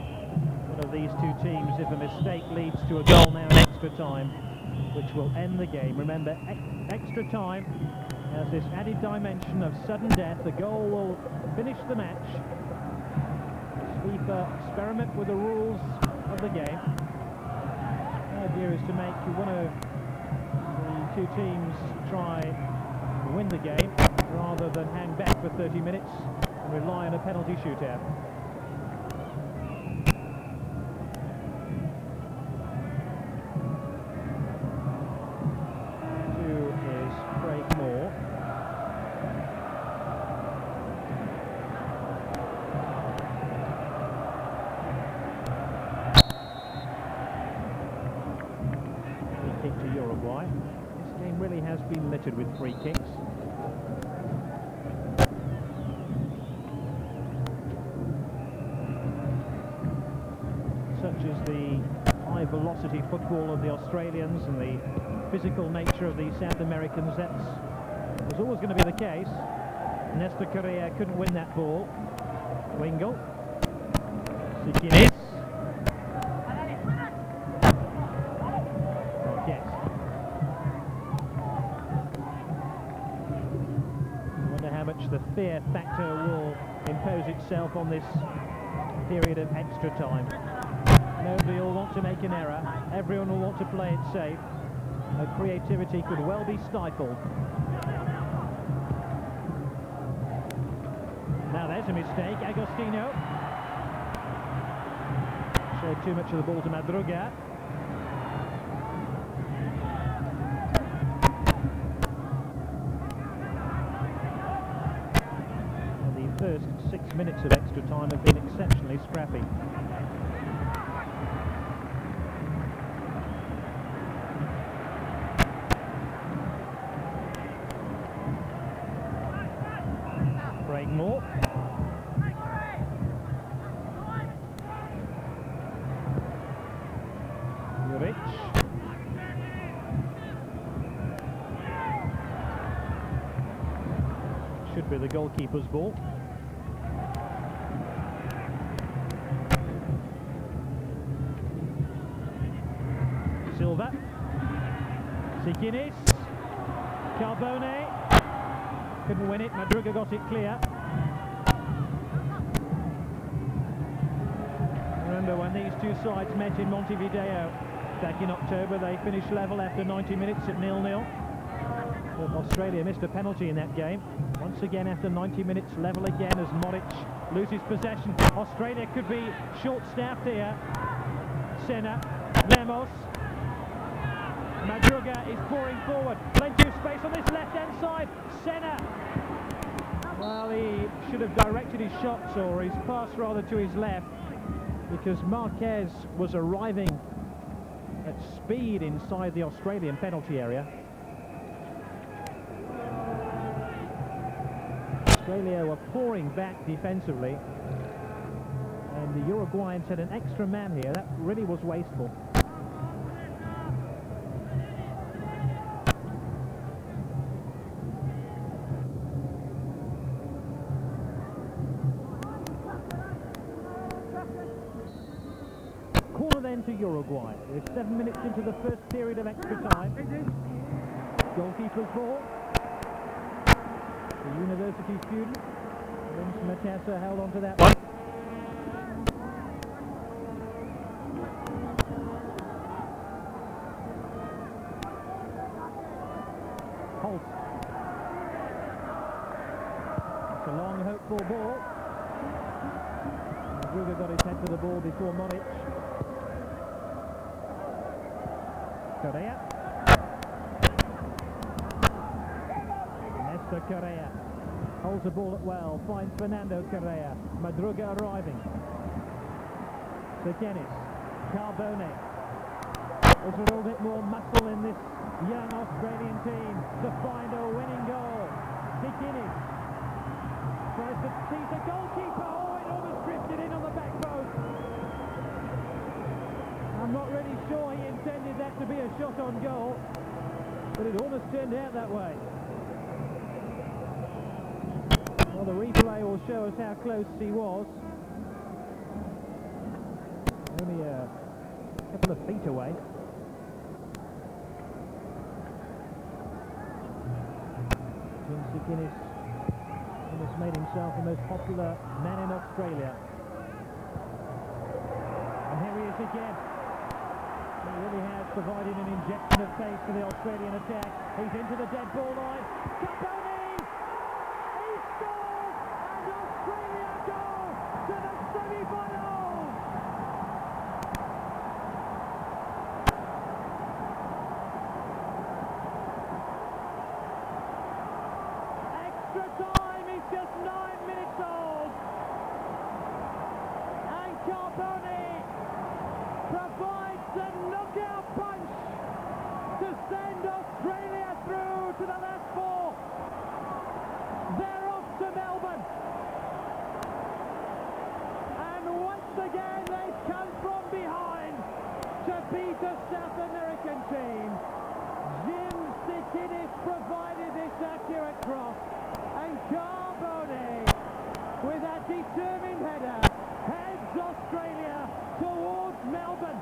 one of these two teams if a mistake leads to a goal now in extra time, which will end the game. Remember, extra time has this added dimension of sudden death. The goal will finish the match. FIFA experiment with the rules of the game. The idea is to make one of the two teams try to win the game rather than hang back for 30 minutes and rely on a penalty shootout. Two is Craig Moore. To Uruguay. This game really has been littered with free kicks. Such is the high velocity football of the Australians and the physical nature of the South Americans. That was always going to be the case. Nestor Correa couldn't win that ball. Wingle. Sikinis. The fear factor will impose itself on this period of extra time. Nobody will want to make an error. Everyone will want to play it safe. Creativity could well be stifled. Now there's a mistake. Agostino showed too much of the ball to Madruga. First 6 minutes of extra time have been exceptionally scrappy. Craig Moore. Juric. Should be the goalkeeper's ball. Silva, Sikinis, Carbone, couldn't win it, Madruga got it clear. Remember when these two sides met in Montevideo back in October, they finished level after 90 minutes at 0-0. But Australia missed a penalty in that game. Once again after 90 minutes, level again as Moric loses possession. Australia could be short-staffed here. Senna, Lemos. Madruga is pouring forward. Plenty of space on this left-hand side. Senna. Well, he should have directed his shots, or his pass rather, to his left, because Marquez was arriving at speed inside the Australian penalty area. Australia were pouring back defensively, and the Uruguayans had an extra man here. That really was wasteful. again to Uruguay. We're 7 minutes into the first period of extra time. Goalkeeper's ball. The university student, Vince Matassa, held on to that one. Holt. It's a long, hopeful ball. Ruger got his head to the ball before Moric. Correa. Nesta Correa holds the ball at well, finds Fernando Correa. Madruga arriving. Sekenis. Carbone. There's a little bit more muscle in this young Australian team to find a winning goal. Sekenis tries to seize the goalkeeper. Oh, it almost drifted in on the back post. I'm not really sure he intended that to be a shot on goal, but it almost turned out that way. Well, the replay will show us how close he was. Only a couple of feet away. Jim Sekenis almost made himself the most popular man in Australia. And here he is again. He really has provided an injection of pace for the Australian attack. He's into the dead ball line. Carbone! He scores! And Australia go to the semi-finals! Extra time is just 9 minutes old. And Carbone provides the knockout punch to send Australia through to the last four. They're off to Melbourne. And once again they've come from behind to beat a South American team. Jim Sekenis provided this accurate cross. And Carbone, with a determined header, heads Australia towards Melbourne.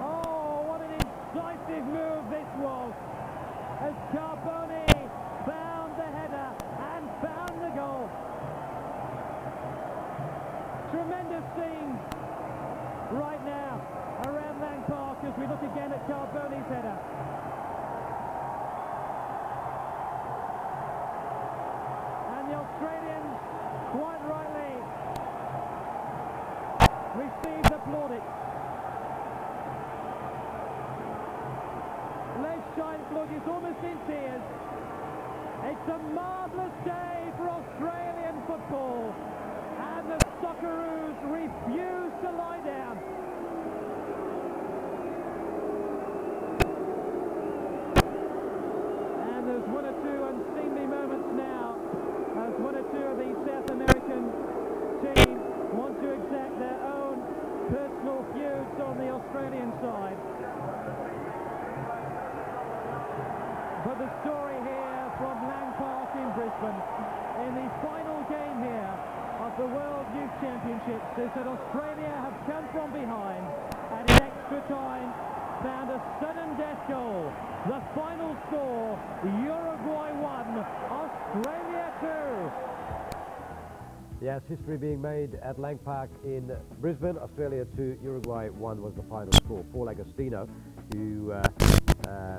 Oh, what an incisive move this was, as Carbone found the header and found the goal. Tremendous scenes right now around Lang Park as we look again at Carbone's header. And the Australians, quite rightly, received the plaudits. Les Scheinflug is almost in tears. It's a marvellous day for Australian football, and the Socceroos refuse to lie down. And there's one or two unseemly moments now, as one or two of these South American teams want to exact their own personal feuds on the Australian side. But the story here from Lang Park in Brisbane, in the final game here of the World Youth Championships, is that Australia have come from behind and in extra time found a sudden death goal. The final score, Uruguay 1, Australia 2. Yes, history being made at Lang Park in Brisbane. Australia 2, Uruguay 1 was the final score. Paul Agostino, who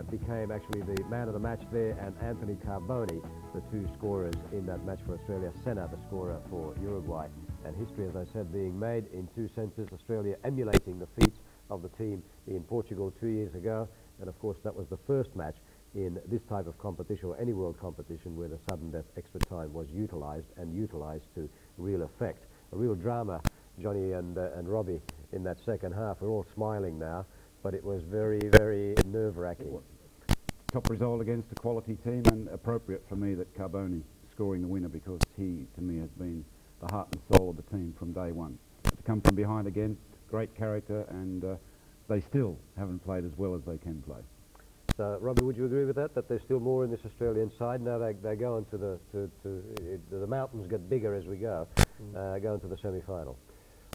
became actually the man of the match there, and Anthony Carbone, the two scorers in that match for Australia. Senna, the scorer for Uruguay. And history, as I said, being made in two senses. Australia emulating the feats of the team in Portugal 2 years ago. And of course, that was the first match in this type of competition, or any world competition, where the sudden death extra time was utilised, and utilised to real effect. A real drama, Johnny and Robbie, in that second half. We're all smiling now, but it was very, very nerve-wracking. Top result against a quality team, and appropriate for me that Carbone scoring the winner, because he, to me, has been the heart and soul of the team from day one. But to come from behind again, great character, and they still haven't played as well as they can play. So, Robbie, would you agree with that? That there's still more in this Australian side? Now they go into the mountains get bigger as we go. going to the semi-final?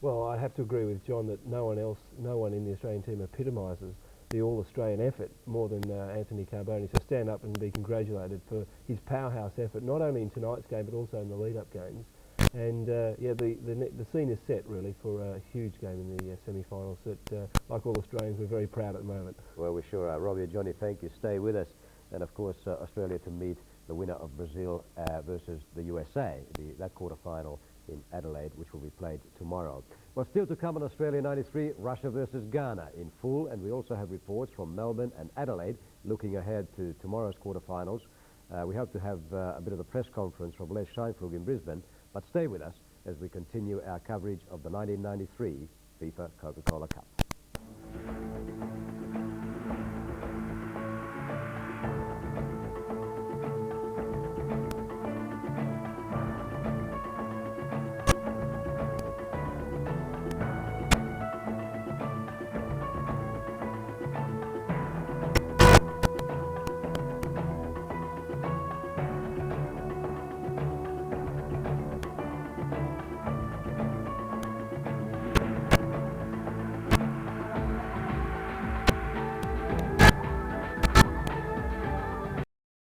Well, I have to agree with John that no one in the Australian team epitomises the all-Australian effort more than Anthony Carboni. So stand up and be congratulated for his powerhouse effort, not only in tonight's game but also in the lead-up games. And yeah, the scene is set really for a huge game in the semi-finals that, like all Australians, we're very proud at the moment. Well, we sure are. Robbie and Johnny, thank you. Stay with us. And of course, Australia to meet the winner of Brazil versus the USA, that quarter-final in Adelaide, which will be played tomorrow. Well, still to come on Australia 93, Russia versus Ghana in full, and we also have reports from Melbourne and Adelaide looking ahead to tomorrow's quarterfinals. We hope to have a bit of the press conference from Les Scheinflug in Brisbane, but stay with us as we continue our coverage of the 1993 FIFA Coca-Cola Cup.